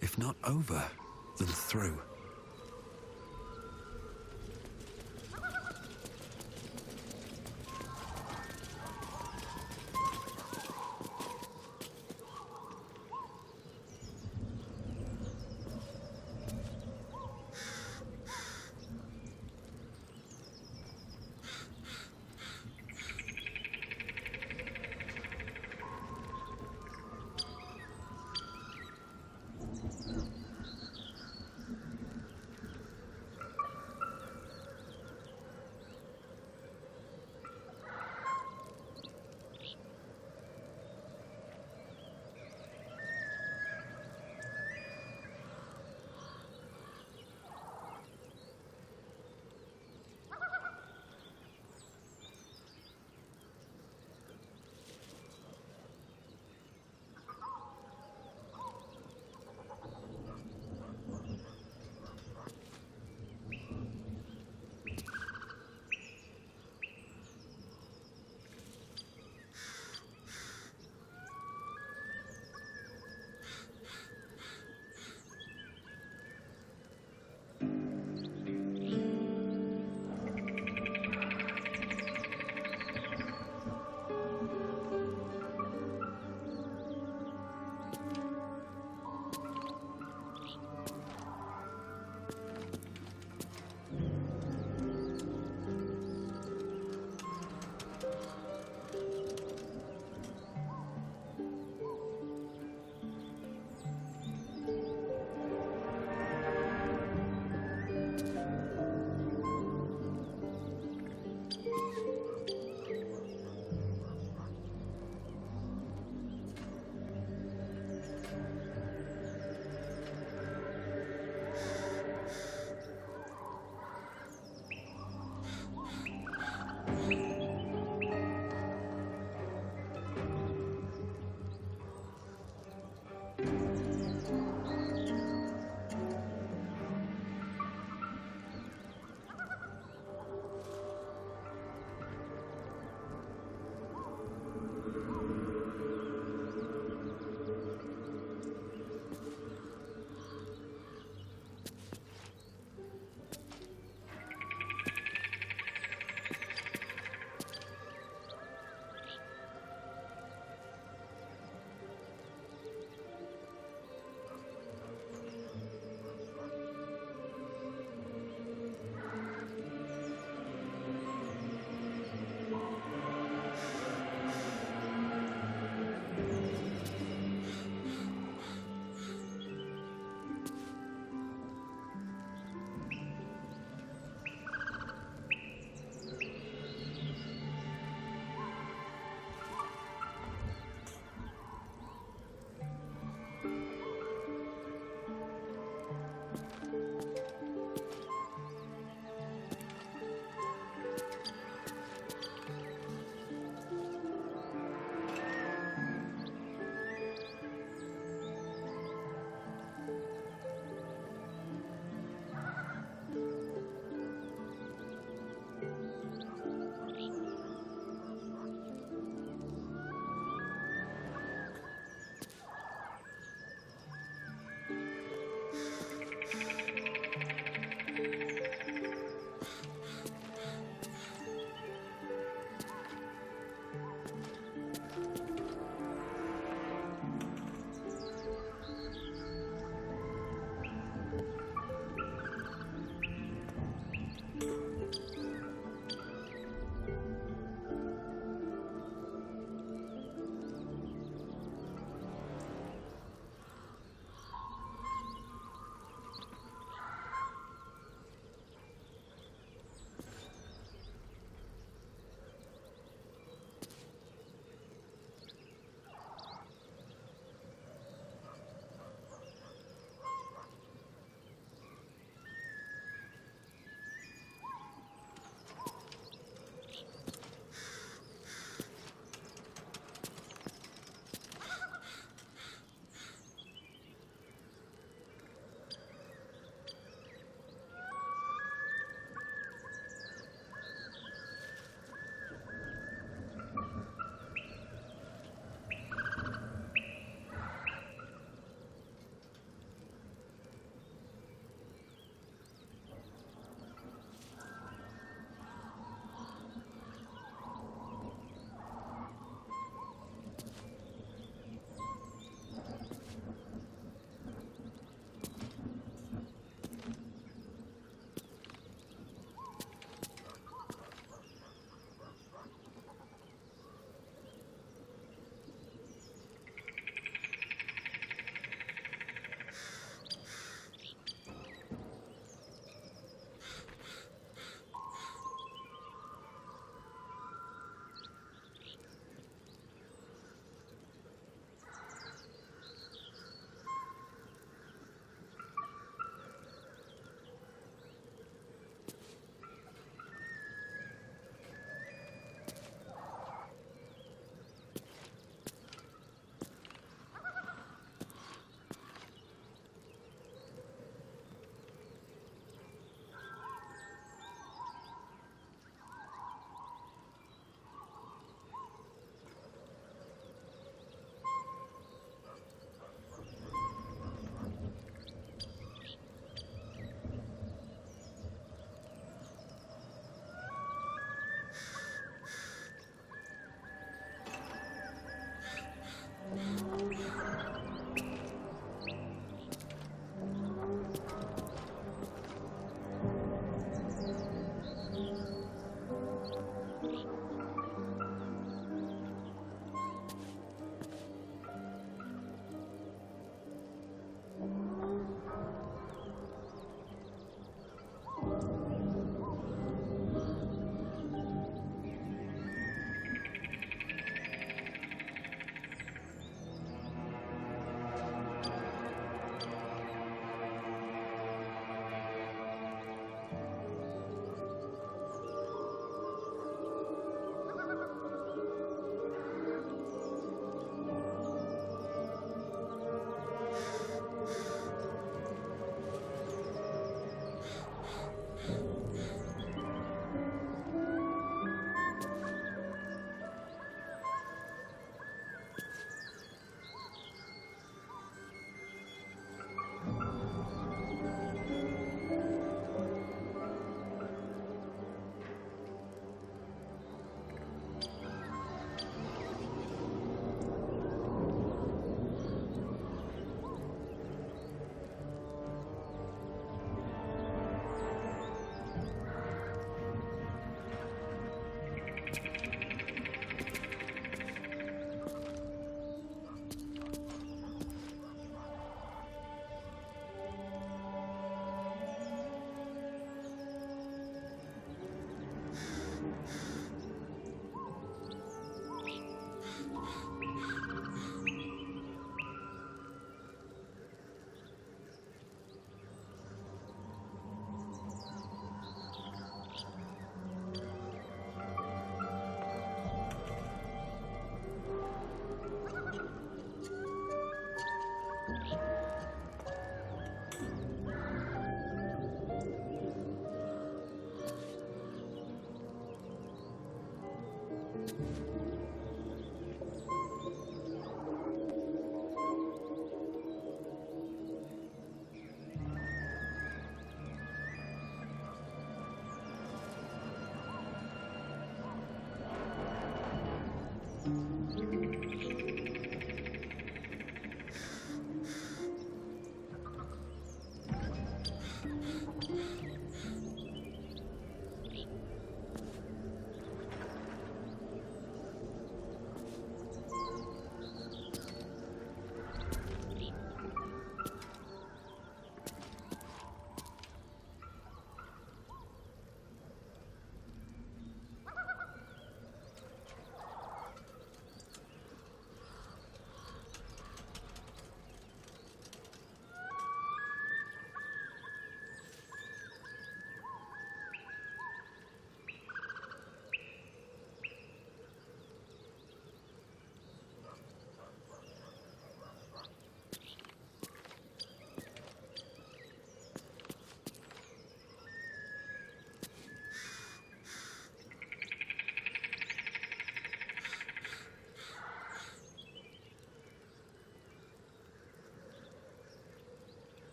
If not over, then through.